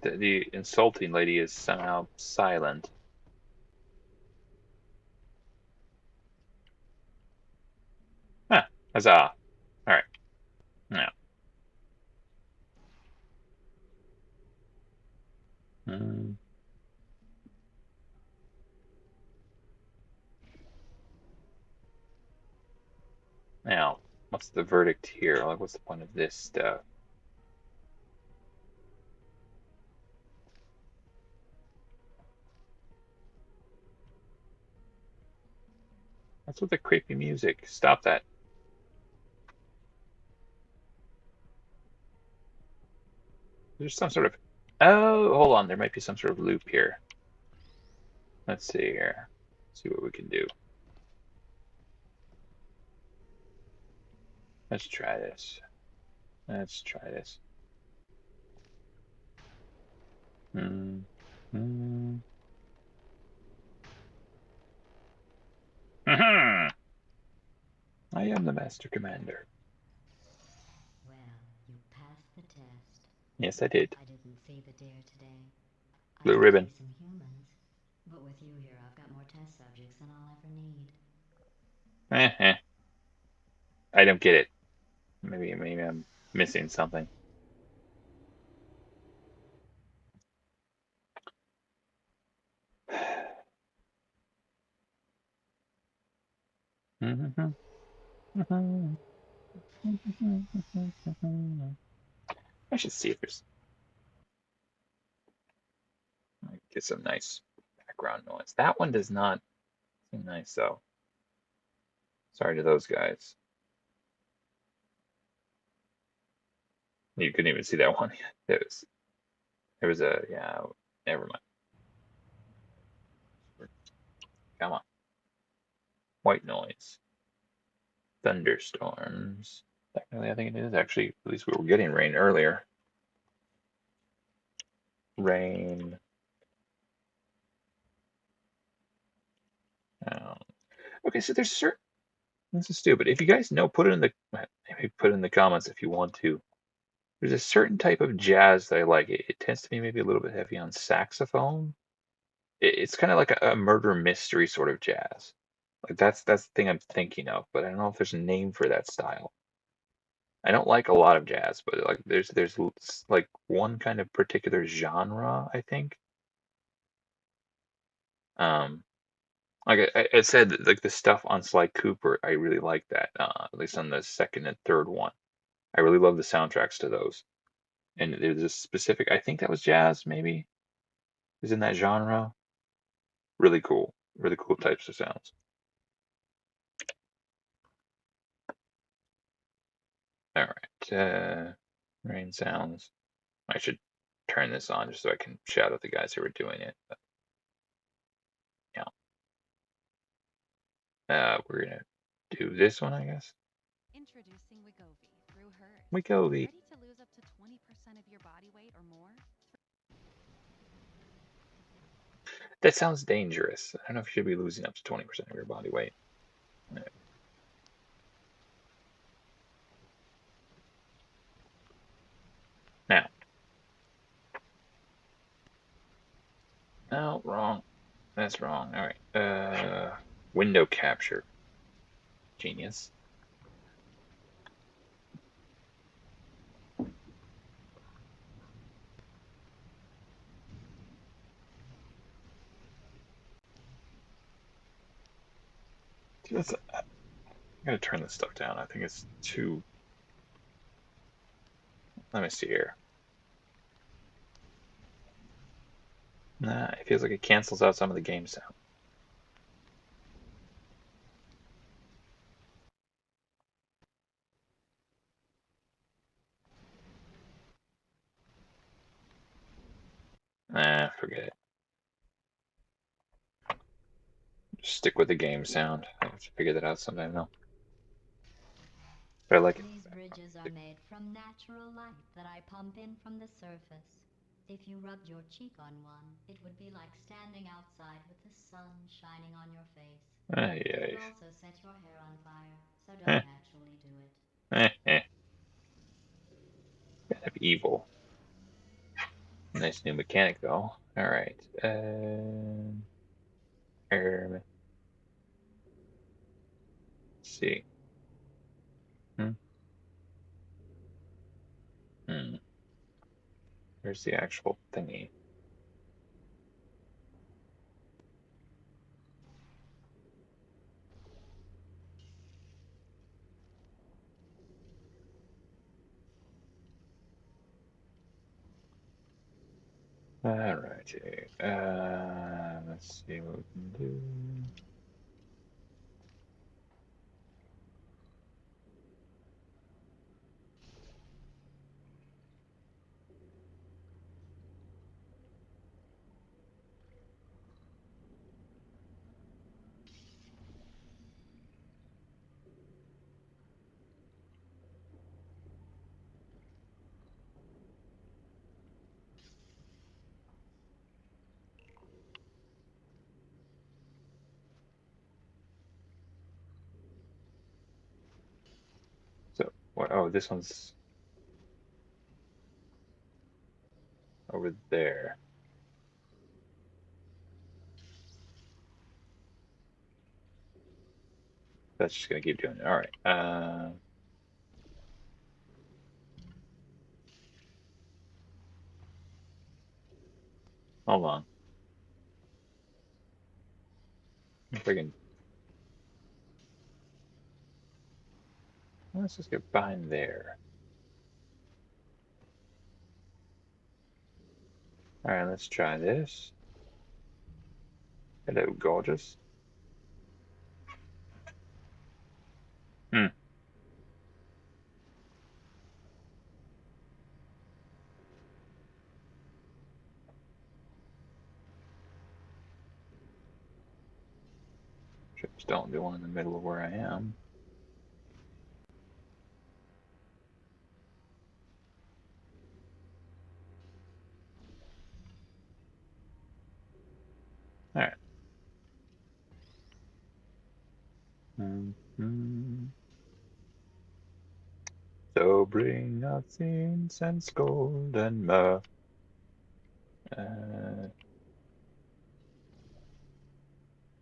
The insulting lady is somehow silent. Huh. Huzzah. All right. Now. Now, what's the verdict here? Like, what's the point of this stuff? What's with the creepy music? Stop that. There's some sort of... Oh, hold on. There might be some sort of loop here. Let's see here. See what we can do. Let's try this. Let's try this. I am the Master Commander. Well, you passed the test. Yes, I did. I didn't see the deer today. Blue I ribbon. see some humans, but with you here, I've got more test subjects than I'll ever need. I don't get it. Maybe I'm missing something. I should see if there's... Get some nice background noise. That one does not seem nice, though. Sorry to those guys. You couldn't even see that one. There was a, yeah, never mind. Come on. White noise. Thunderstorms. Technically, I think it is actually, at least we were getting rain earlier. Rain. Okay, so there's certain... This is stupid. If you guys know, put it in the... Maybe put it in the comments if you want to. There's a certain type of jazz that I like. It tends to be maybe a little bit heavy on saxophone. It's kind of like a murder mystery sort of jazz. Like that's the thing I'm thinking of, but I don't know if there's a name for that style. I don't like a lot of jazz, but like there's like one kind of particular genre, I think. Like I said, like the stuff on Sly Cooper, I really like that. At least on the second and third one, I really love the soundtracks to those. And there's a specific, I think that was jazz, maybe, is in that genre. Really cool types of sounds. All right, rain sounds. I should turn this on just so I can shout at the guys who are doing it. But, yeah. We're gonna do this one, I guess. Introducing Wegovy through Hers. Wegovy. Ready to lose up to 20% of your body weight or more? That sounds dangerous. I don't know if you should be losing up to 20% of your body weight. Now. No, wrong. That's wrong. All right. Window capture. Genius. I'm gonna turn this stuff down. I think it's too. Let me see here. Nah, it feels like it cancels out some of the game sound. Nah, forget it. Just stick with the game sound. I have to figure that out sometime though. But I like it. These bridges are made from natural light that I pump in from the surface. If you rubbed your cheek on one, it would be like standing outside with the sun shining on your face. It would also set your hair on fire, so don't actually do it. Kind of evil. Nice new mechanic though. Alright. Let's see. Here's the actual thingy. Alrighty. Let's see what we can do. So, what? Oh, this one's over there. That's just gonna keep doing it. All right. Hold on. Freaking. Let's just get behind there. All right, let's try this. Hello, gorgeous. Just don't do one in the middle of where I am. All right. So bring us incense, gold, and myrrh.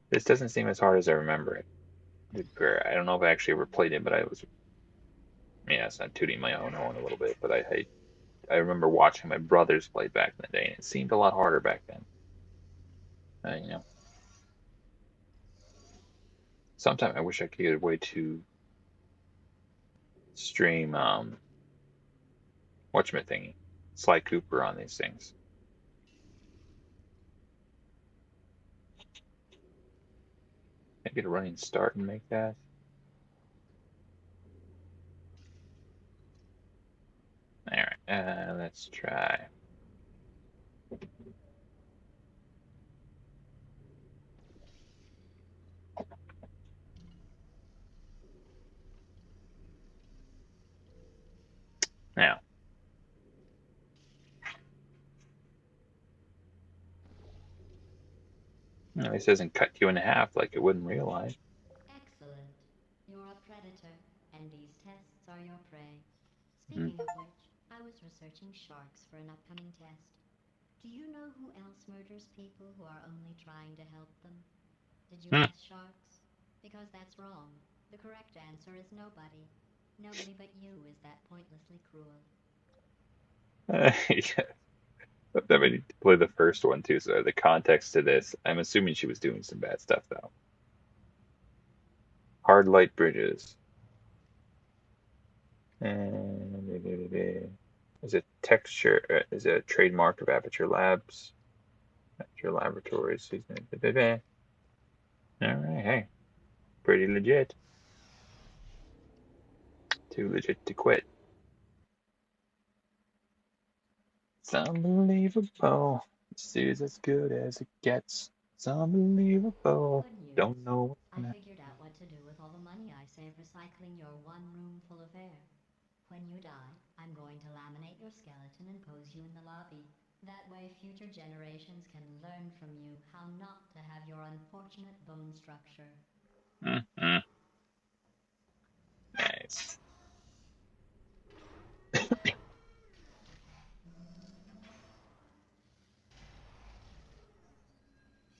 This doesn't seem as hard as I remember it. I don't know if I actually ever played it, but I was. Yeah, it's not tooting my own horn a little bit, but I remember watching my brothers play back in the day, and it seemed a lot harder back then. You know. Sometime I wish I could get a way to stream whatchamacallit, Sly Cooper on these things. Can I get a running start and make that? Alright, let's try. Now. This doesn't cut you in half like it would in real life. Excellent. You're a predator, and these tests are your prey. Speaking of which, I was researching sharks for an upcoming test. Do you know who else murders people who are only trying to help them? Did you guess sharks? Because that's wrong. The correct answer is nobody. Nobody but you is that pointlessly cruel. Yeah. I need to play the first one too, so the context to this. I'm assuming she was doing some bad stuff though. Hard light bridges. And is a texture is a trademark of Aperture Labs. Aperture Laboratories. Alright, hey. Pretty legit. Too legit to quit. It's unbelievable. This is as good as it gets. It's unbelievable. Good news. Don't know what's I gonna. figured out what to do with all the money I saved recycling your one room full of air. When you die, I'm going to laminate your skeleton and pose you in the lobby. That way future generations can learn from you how not to have your unfortunate bone structure. Mm-hmm. Nice.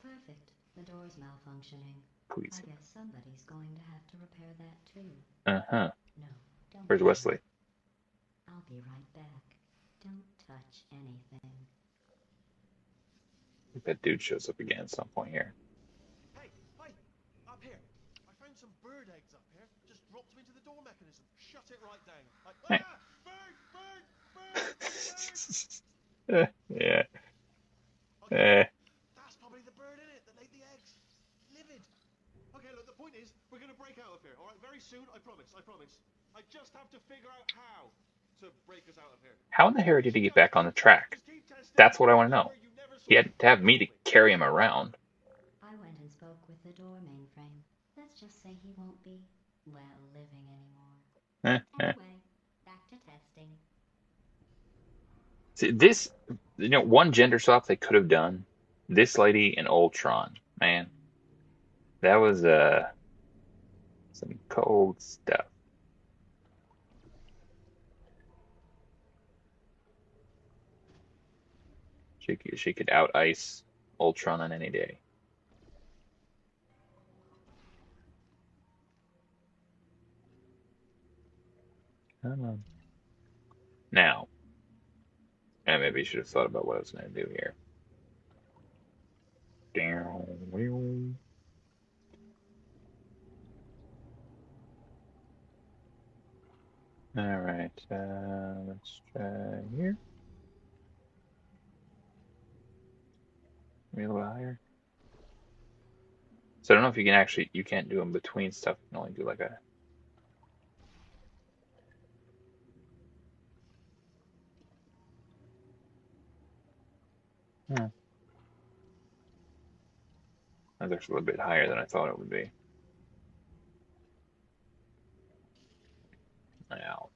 Perfect. The door's malfunctioning. Please. I guess somebody's going to have to repair that too. Uh-huh. No, don't. Where's Wesley? I'll be right back. Don't touch anything. I think that dude shows up again at some point here. Hey, up here. I found some bird eggs up here. Just dropped them into the door mechanism. Shut it right down. Hey. Bird! Yeah. Okay, that's probably the bird in it that laid the eggs. Livid. Okay, look, the point is, we're gonna break out of here, alright? Very soon, I promise. I just have to figure out how to break us out of here. How in the hell did he get back on the track? That's what I want to know. He had to have me to carry him around. I went and spoke with the door mainframe. Let's just say he won't be, well, living anymore. Anyway, back to testing. See, this, one gender swap they could have done. This lady and Ultron, man. That was some cold stuff. She could out ice Ultron on any day. Come on. Now, and maybe I should have thought about what I was going to do here. All right, let's try here. Maybe a little higher. So I don't know if you can't do them between stuff. You can only do like a. That's actually a little bit higher than I thought it would be. Now.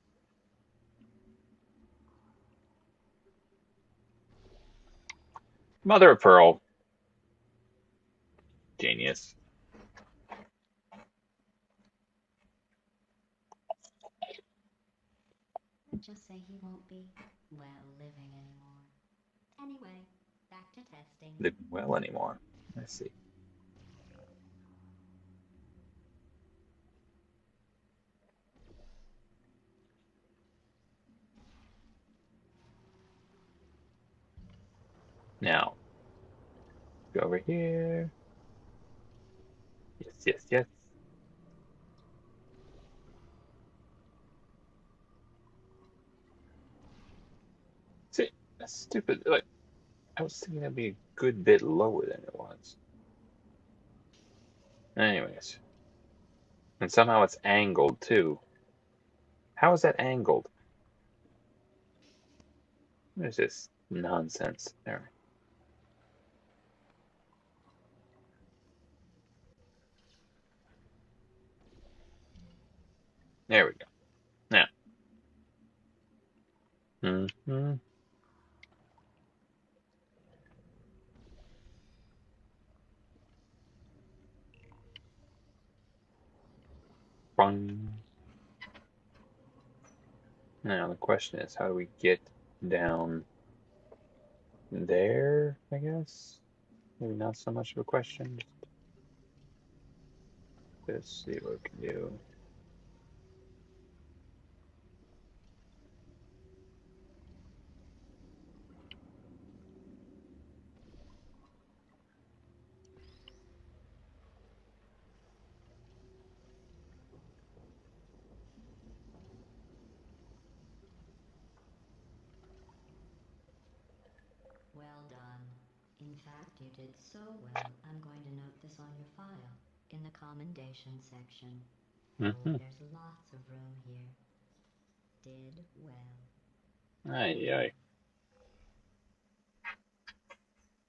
Mother of pearl. Genius. Let's just say he won't be, well, living anymore. Anyway, back to testing. Living well anymore. I see. Now, go over here. Yes. See, that's stupid. Like, I was thinking that'd be a good bit lower than it was. Anyways. And somehow it's angled too. How is that angled? What is this nonsense? There. There we go. Now. Mm-hmm. Bung. Now the question is, how do we get down there, I guess? Maybe not so much of a question. Let's see what we can do. fact, you did so well. I'm going to note this on your file in the commendation section. Oh, there's lots of room here. Did well. Aye, aye.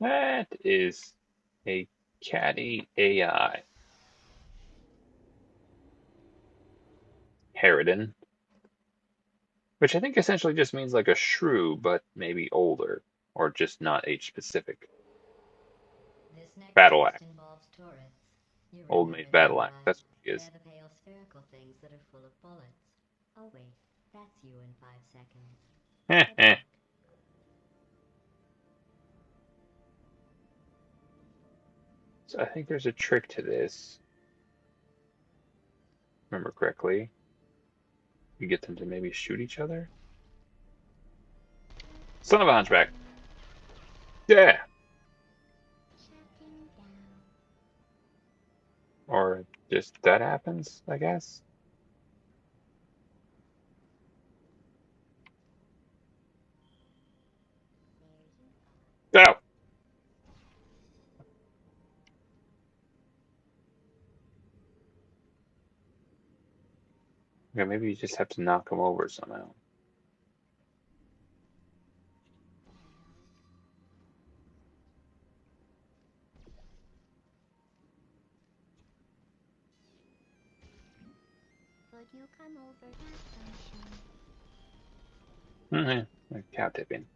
That is a catty AI. Harridan. Which I think essentially just means like a shrew, but maybe older. Or just not age-specific. This next Battle test axe. involves turrets. You Old remember maid them, battle axe. right? That's what she is. They're the pale spherical things that are full of bullets. Oh wait, that's you in 5 seconds. Good luck. So I think there's a trick to this. Remember correctly. You get them to maybe shoot each other. Son of a hunchback. Yeah. Or just that happens, I guess. Go. Yeah, maybe you just have to knock them over somehow. Could you come over that Mm-hmm. Cow tipping.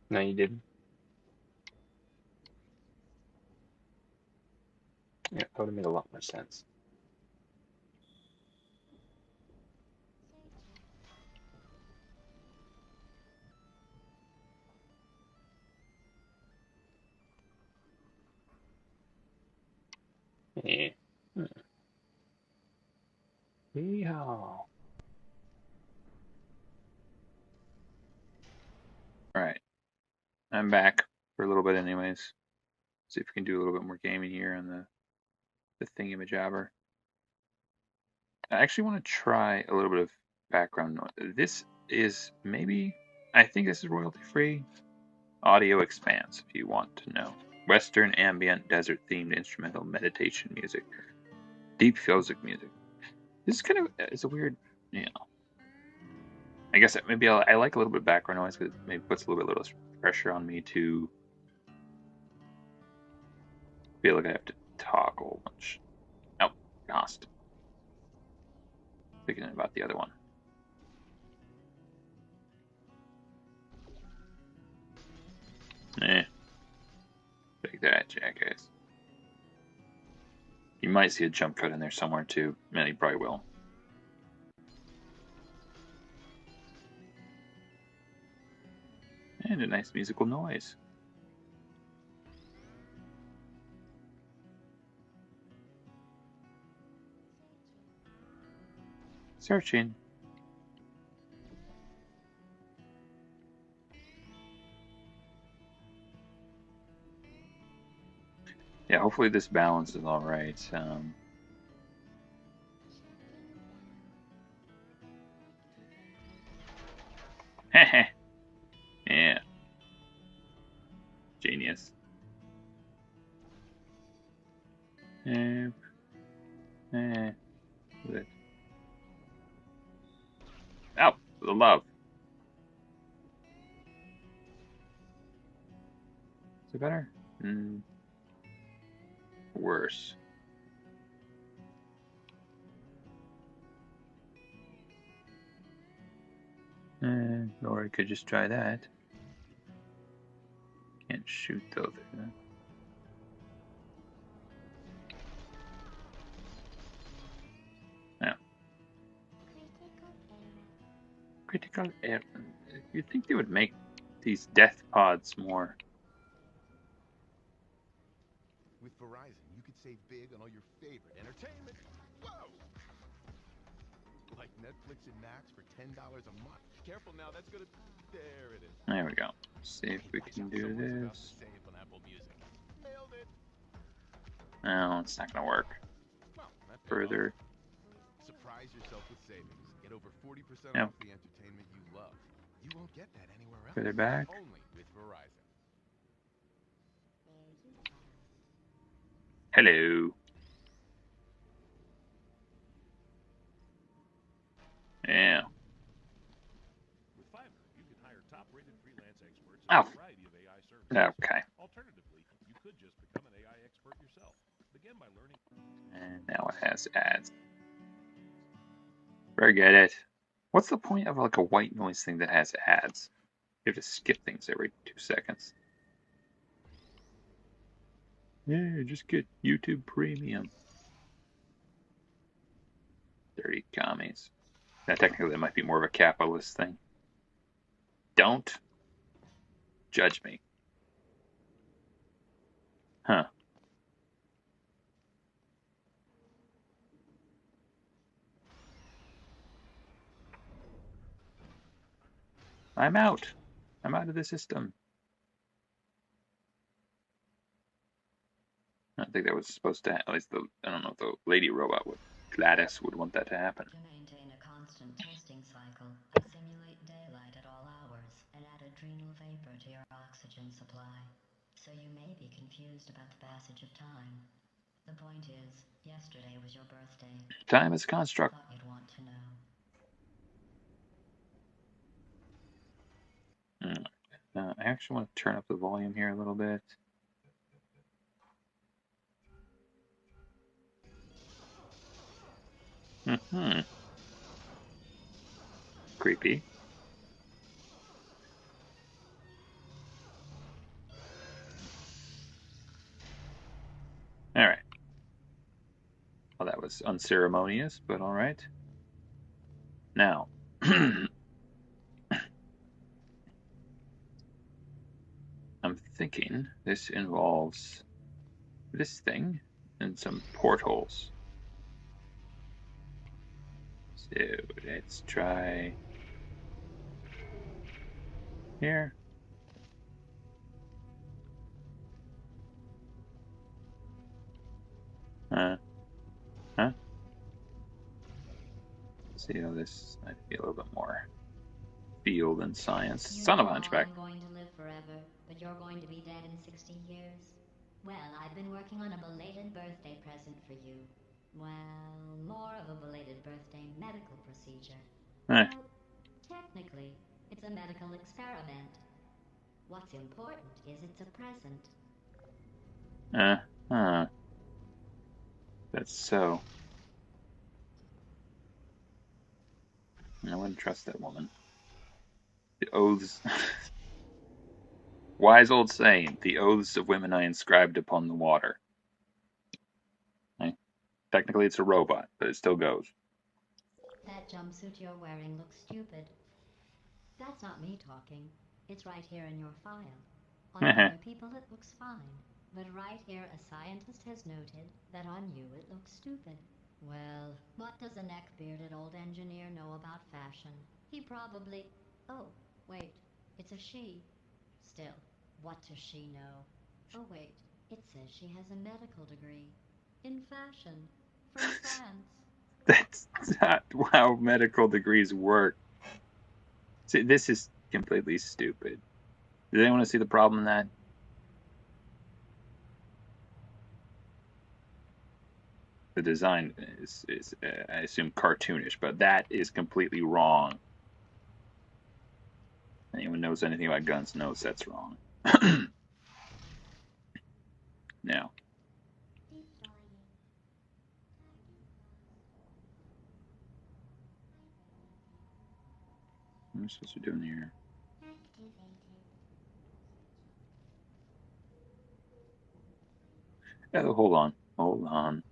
No, you didn't. Yeah, that would have made a lot more sense. Yeah. Yeehaw. Alright. I'm back for a little bit anyways. See if we can do a little bit more gaming here on the thingamajabber. I actually want to try a little bit of background noise. This is maybe, I think this is royalty free. Audio Expanse, if you want to know. Western ambient desert themed instrumental meditation music. Deep Physic music. This is kind of, it's a weird, you know. I guess maybe I like a little bit of background noise because it maybe puts a little bit less pressure on me to feel like I have to talk a whole bunch. Oh, cost. Thinking about the other one. Take that, jackass. You might see a jump cut in there somewhere too. Man, you probably will. And a nice musical noise. Searching. Yeah, hopefully this balance is alright. Yeah. Genius. Oh, the love. Is it better? Worse. Or I could just try that. Can't shoot though. No. Critical error. You'd think they would make these death pods more. With Verizon, you could save big on all your favorite entertainment. Whoa! Like Netflix and Max for $10 a month. Careful now, that's gonna... There it is. There we go. See if we can do this. Nailed it. No, it's not gonna work. Well, that paid Further. off. Surprise yourself with savings. Get over 40% No. off the entertainment you love. You won't get that anywhere else. Further back. Only with Verizon. Hello. Yeah. With Fiverr, you can hire top-rated freelance experts in Oh. a variety of AI services. Okay. Alternatively, you could just become an AI expert yourself. Begin by learning. And now it has ads. Forget it. What's the point of like a white noise thing that has ads? You have to skip things every 2 seconds. Yeah, just get YouTube Premium. Dirty commies. Now, technically, that might be more of a capitalist thing. Don't judge me. Huh. I'm out. I'm out of the system. I don't think that was supposed to. At least I don't know if the lady robot would. Gladys would want that to happen. To maintain a constant testing cycle, simulate daylight at all hours, and add adrenal vapor to your oxygen supply. So you may be confused about the passage of time. The point is, yesterday was your birthday. Time is a construct. Thought you'd want to know. I actually want to turn up the volume here a little bit. Creepy. All right. Well, that was unceremonious, but all right. Now, I'm thinking this involves this thing and some portholes. So let's try here. Huh? See how this might be a little bit more field and science. Son of a hunchback. I'm going to live forever, but you're going to be dead in 60 years. Well, I've been working on a belated birthday present for you. Well, more of a belated birthday medical procedure. Well, technically, it's a medical experiment. What's important is it's a present. That's so. I wouldn't trust that woman. The oaths. Wise old saying, the oaths of women I inscribed upon the water. Technically, it's a robot, but it still goes. That jumpsuit you're wearing looks stupid. That's not me talking. It's right here in your file. On other people, it looks fine. But right here, a scientist has noted that on you it looks stupid. Well, what does a neck-bearded old engineer know about fashion? He probably... Oh, wait, it's a she. Still, what does she know? Oh, wait, it says she has a medical degree. In fashion. From France. That's not how medical degrees work. See, this is completely stupid. Does anyone want to see the problem in that? The design is I assume, cartoonish, but that is completely wrong. Anyone knows anything about guns knows that's wrong. Now. What am I supposed to be doing here? Yeah, hold on. Hold on.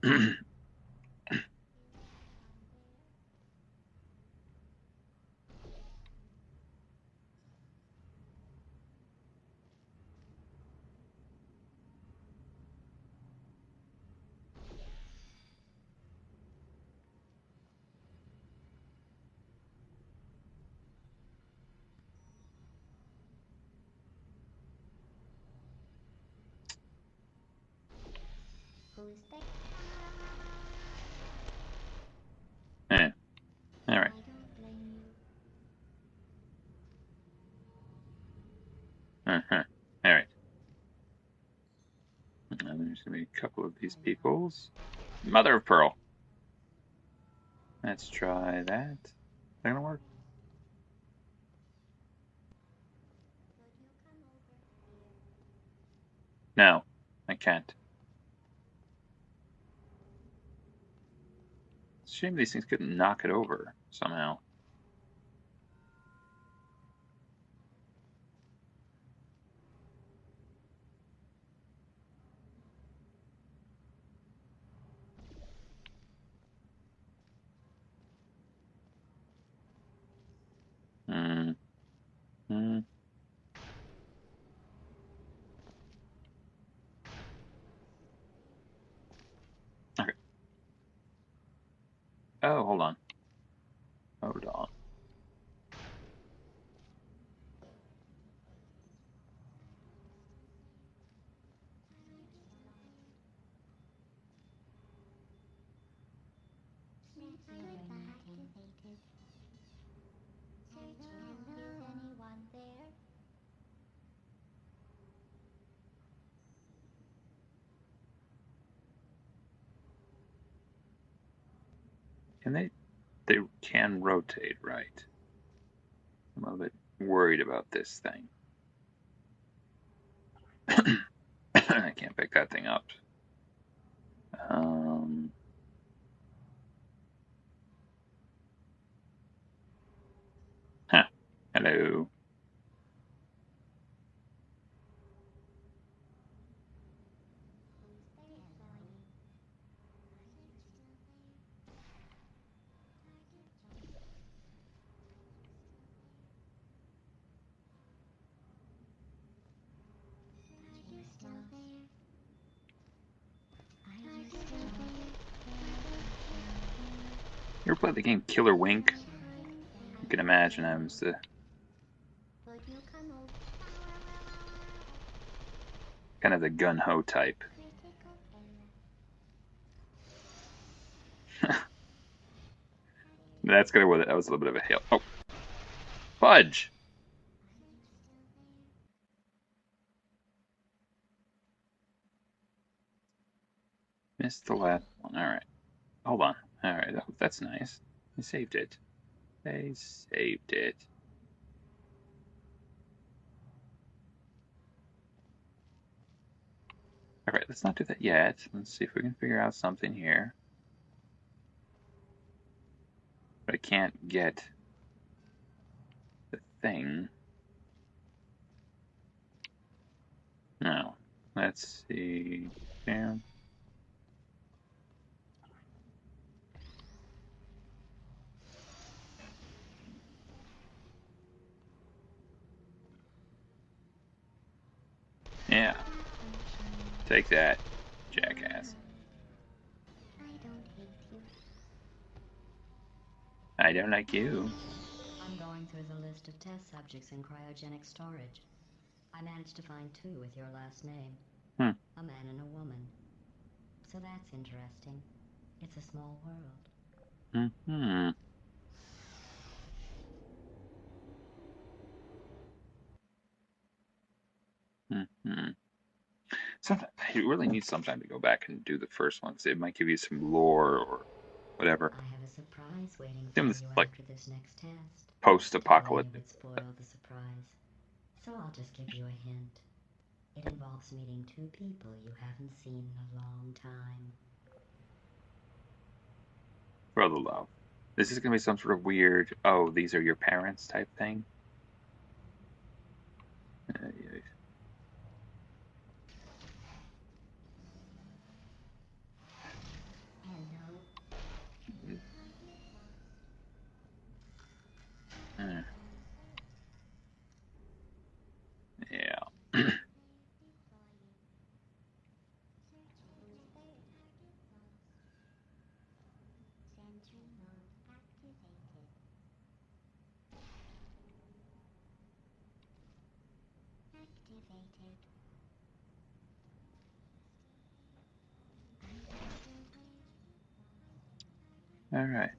Eh. Alright. Uh-huh. Alright. And there's gonna be a couple of these peoples. Mother of pearl. Let's try that. Is that gonna work? No, I can't. It's a shame these things couldn't knock it over somehow. Hmm. Hmm. Okay. Oh, hold on. Hold on. And they can rotate, right? I'm a little bit worried about this thing. I can't pick that thing up. Huh. Hello. You ever played the game Killer Wink? You can imagine I was the kind of the gun-ho type. That's gonna work. That was a little bit of a hail. Oh, fudge! Missed the last one. All right. Hold on. All right. That's nice. They saved it. They saved it. All right. Let's not do that yet. Let's see if we can figure out something here. But I can't get the thing. No. Let's see. Yeah. Yeah. Take that, jackass. I don't like you. I'm going through the list of test subjects in cryogenic storage. I managed to find 2 with your last name. A man and a woman. So that's interesting. It's a small world. Mm-hmm. Mm-hmm. Sometimes you really need some time to go back and do the first one, because it might give you some lore or whatever. I have a surprise waiting for you like after this next test. post-apocalyptic. It would spoil the surprise. So I'll just give you a hint. It involves meeting 2 people you haven't seen in a long time. Brother love. This is gonna be some sort of weird, oh, these are your parents type thing. Yeah. Yeah. All right.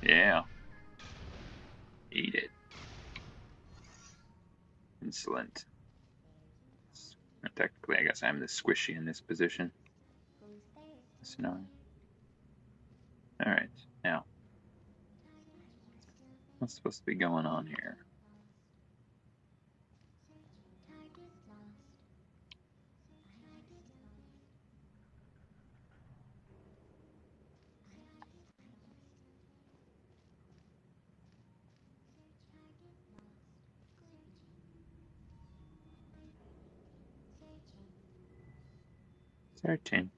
Yeah. Eat it. Insolent. Technically, I guess I'm the squishy in this position. That's annoying. Alright, now. What's supposed to be going on here? Searching.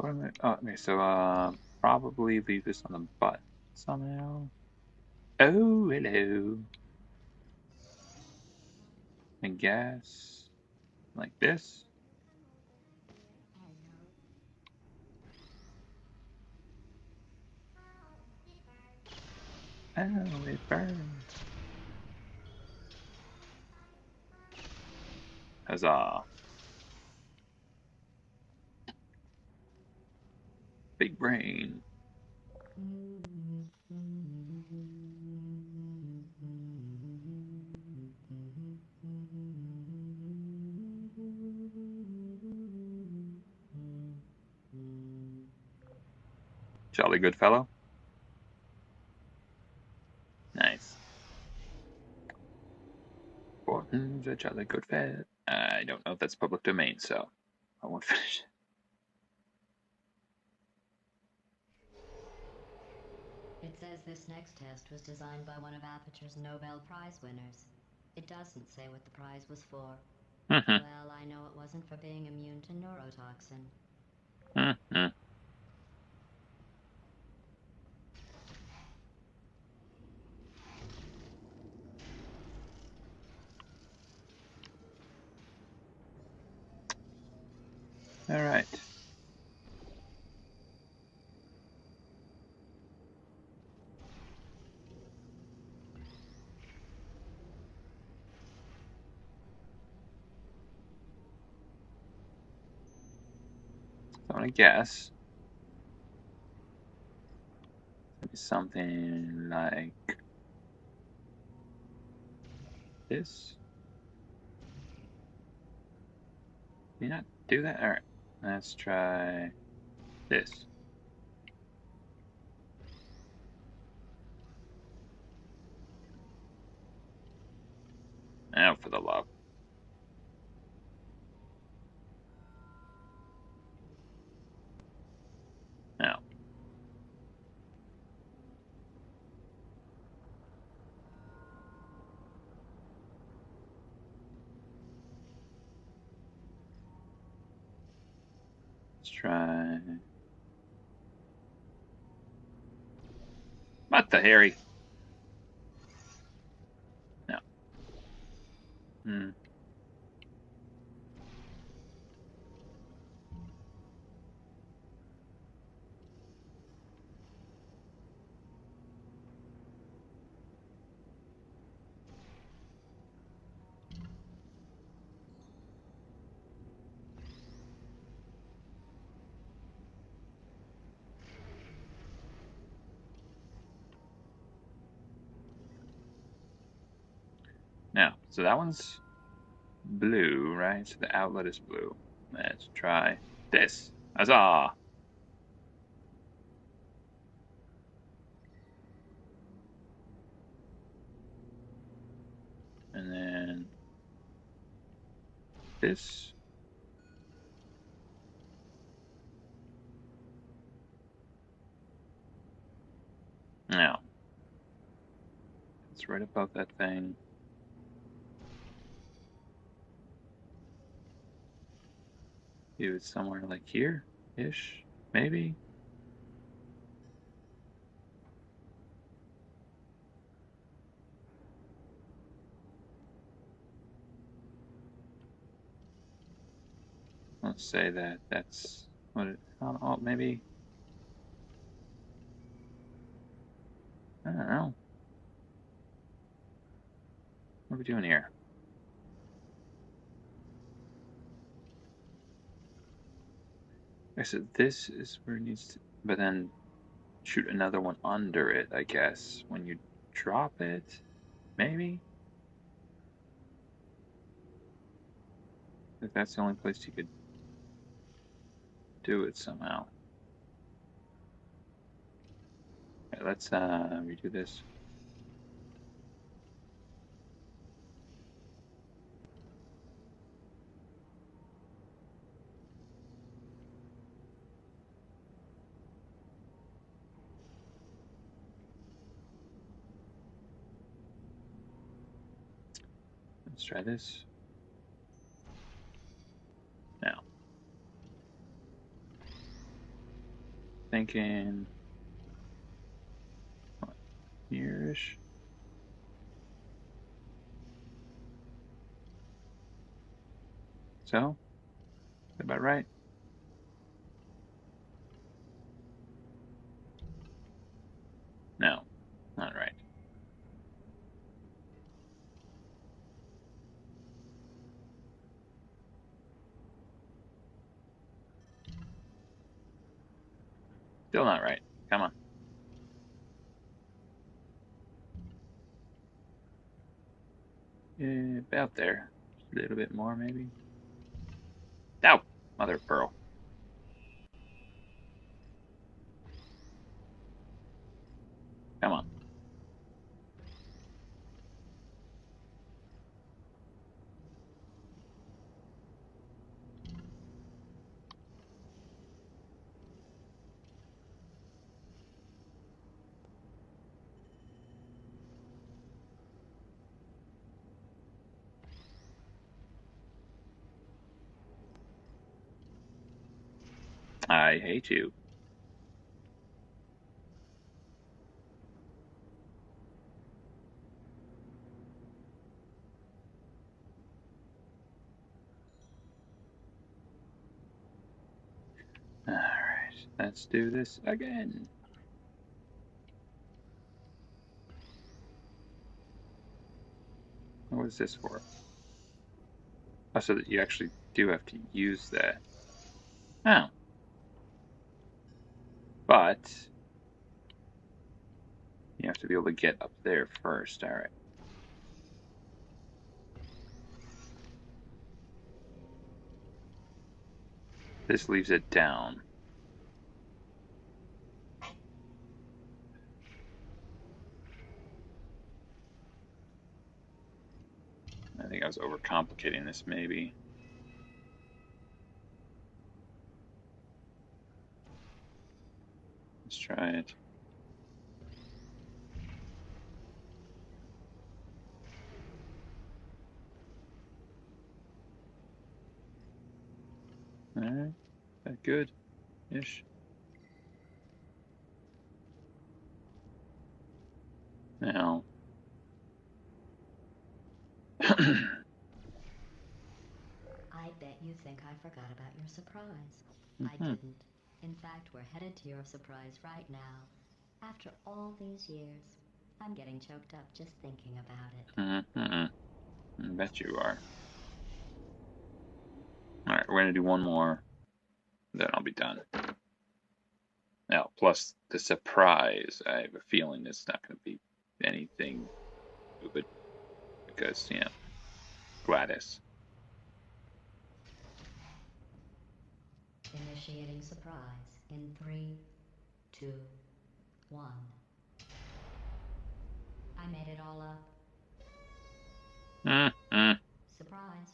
Oh, okay, so probably leave this on the butt somehow. Oh, hello. I guess like this. Oh, it burns. Huzzah. Big brain. Jolly good fellow. Nice. Borton's a jolly good fellow. I don't know if that's public domain, so I won't finish it. It says this next test was designed by one of Aperture's Nobel Prize winners. It doesn't say what the prize was for. Well, I know it wasn't for being immune to neurotoxin. All right. So I'm gonna guess something like this. Did you not do that? All right. Let's try this. Now for the love. Now. Let's try. What the Harry? No. Now, so that one's blue, right? So the outlet is blue. Let's try this. Huzzah! And then this. Now, it's right above that thing. Maybe it's somewhere like here-ish, maybe. let's say that that's what it, oh, maybe, I don't know. What are we doing here? I said this is where it needs to, but then shoot another one under it, I guess, when you drop it, maybe? If that's the only place you could do it somehow. Okay, let's redo this. Let's try this. Now. Thinking here-ish. So, is that about right? No, not right. Still not right. Come on. About there. Just a little bit more, maybe. Ow! Mother of pearl. Come on. I hate you. Alright, let's do this again. What is this for? Oh, so that you actually do have to use that. Oh. But you have to be able to get up there first. Alright. This leaves it down. I think I was overcomplicating this, maybe. Let's try it. Alright, that good-ish. Now, I bet you think I forgot about your surprise. I didn't. In fact, we're headed to your surprise right now. After all these years, I'm getting choked up just thinking about it. I bet you are. Alright, we're gonna do one more, then I'll be done. Now, plus the surprise, I have a feeling it's not gonna be anything stupid. Because, you know, Gladys. Initiating surprise in 3, 2, 1. I made it all up. Surprise.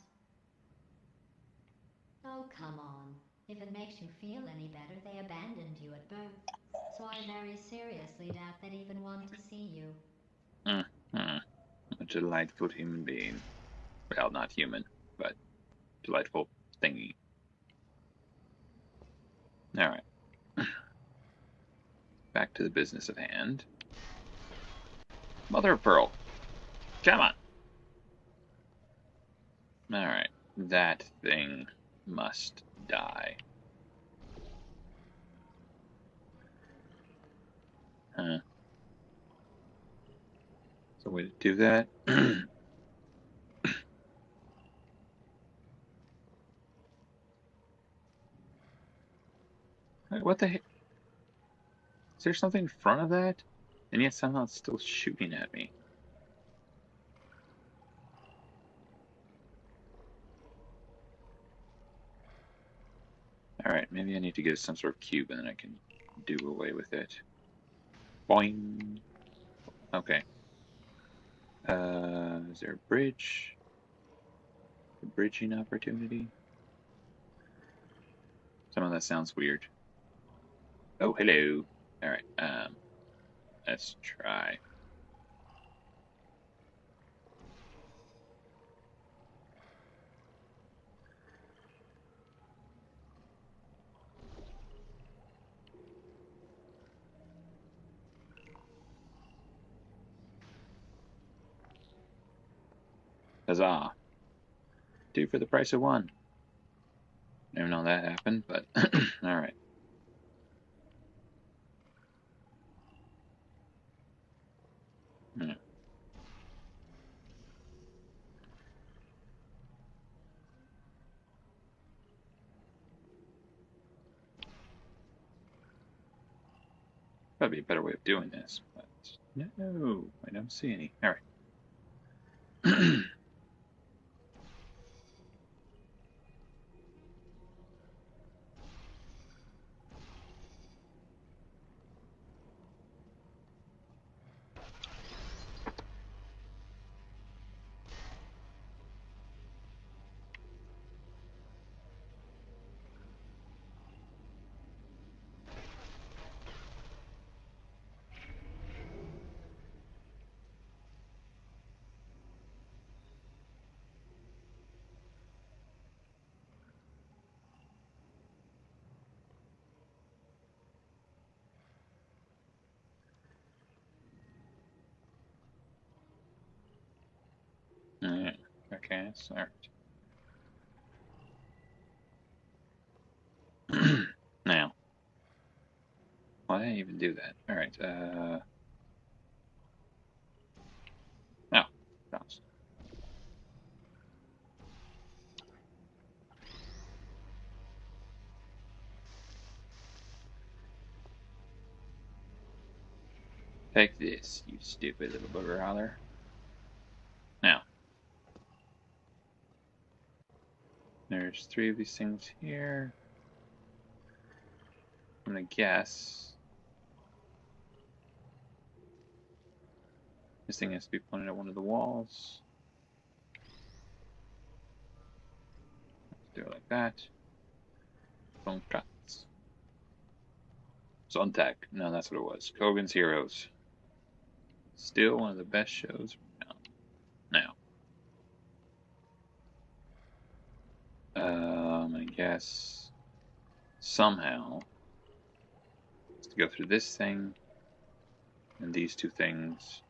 Oh, come on. If it makes you feel any better, they abandoned you at birth. So I very seriously doubt they'd even want to see you. A delightful human being. Well, not human, but delightful thingy. Alright. Back to the business at hand. Mother of pearl. Come on. Alright. That thing must die. Huh. So way to do that. What the heck? Is there something in front of that? And yet somehow it's still shooting at me. Alright, maybe I need to get some sort of cube and then I can do away with it. Boing! Okay. Is there a bridge? A bridging opportunity? Some of that sounds weird. Oh, hello. Alright, let's try. Huzzah. 2 for the price of 1. Never know that happened, but alright. Yeah. Probably a better way of doing this, but no, I don't see any. Alright. Alright. Okay, alright. Now. Why did I even do that? Alright, no. Bounce. Take this, you stupid little booger holler. Now. There's 3 of these things here. I'm gonna guess this thing has to be pointed at one of the walls. Do it like that. Phone cuts. Sontag. No, that's what it was. Kogan's Heroes. Still one of the best shows around. Now. I guess somehow to go through this thing and these 2 things.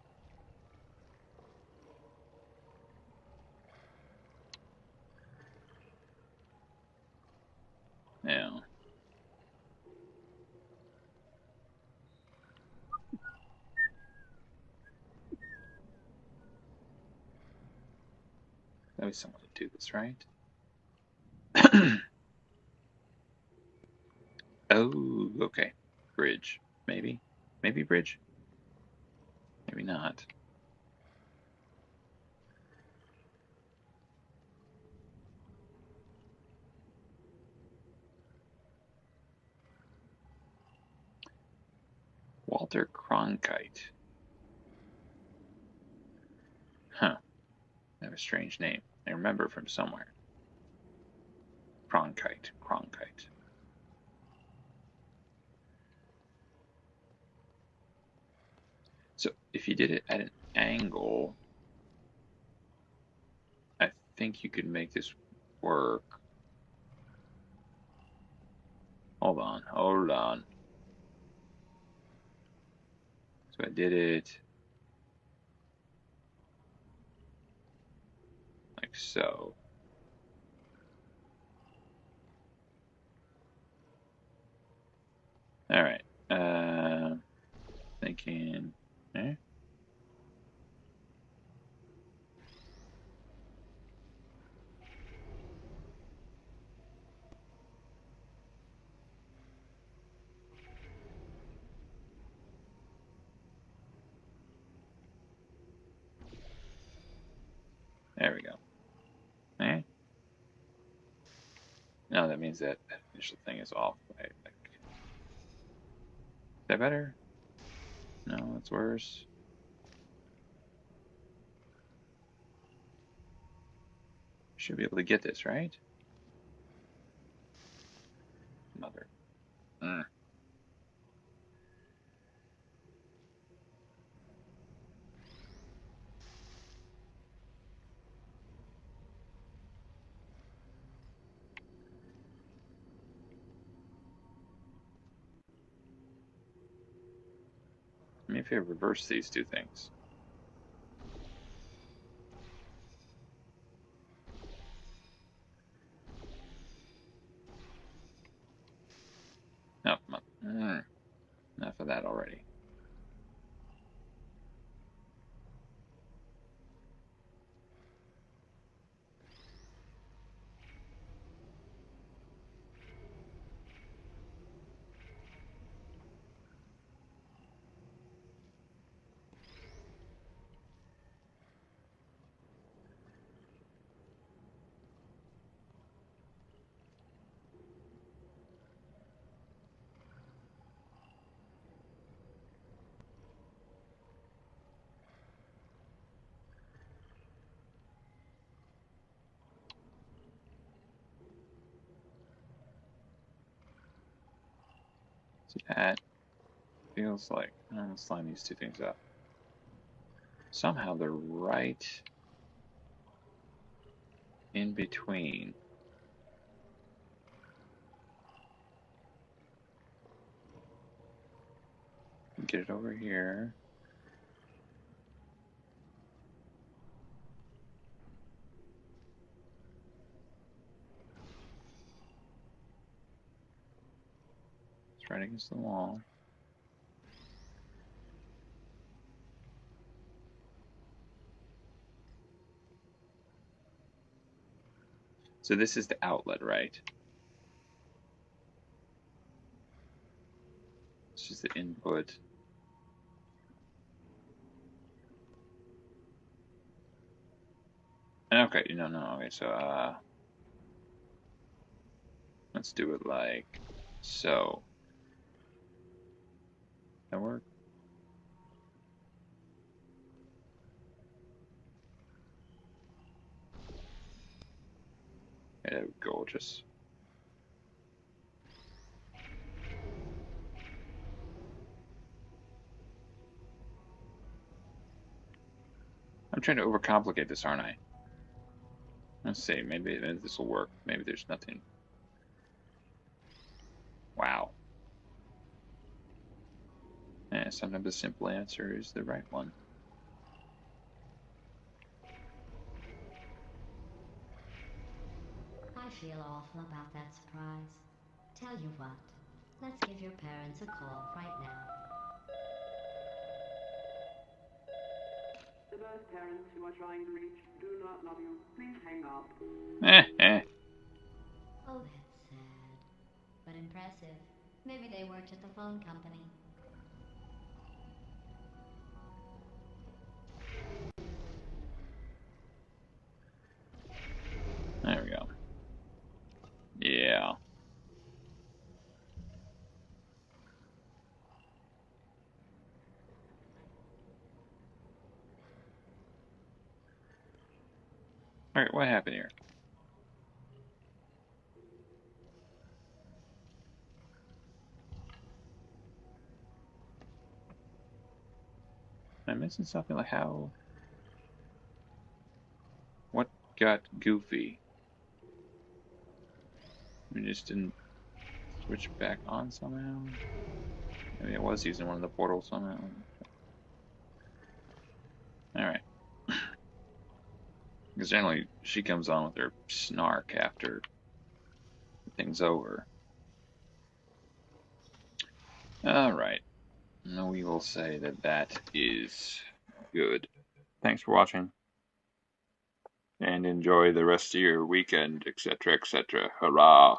Now. That was someone to do this, right? Oh, okay. Bridge. Maybe. Maybe bridge. Maybe not. Walter Cronkite. Huh. They have a strange name. I remember from somewhere. Cronkite. Cronkite. So if you did it at an angle, I think you could make this work. Hold on, hold on. So I did it like so. Alright. Thinking. Eh? There we go. Eh? No, that means that initial thing is off. Right? Like, is that better? No, it's worse. Should be able to get this, right? Mother. Maybe if I reverse these two things. No, enough of that already. See, that feels like, let's line these two things up. Somehow they're right in between. Get it over here. It's right against the wall. So this is the outlet, right? This is the input. Okay, no, okay, so, let's do it like so. That work? Yeah, gorgeous. I'm trying to overcomplicate this, aren't I? Let's see, maybe this will work. Maybe there's nothing. Wow. Yeah, sometimes the simple answer is the right one. I feel awful about that surprise. Tell you what, let's give your parents a call right now. The birth parents you are trying to reach do not love you. Please hang up. Oh, that's sad. But impressive. Maybe they worked at the phone company. There we go. Yeah. Alright, what happened here? Am I missing something? Like how? What got goofy? We just didn't switch back on somehow? Maybe I was using one of the portals somehow. Alright. Because generally she comes on with her snark after the thing's over. Alright. We will say that that is good. Thanks for watching. And enjoy the rest of your weekend, etc., etc. Hurrah!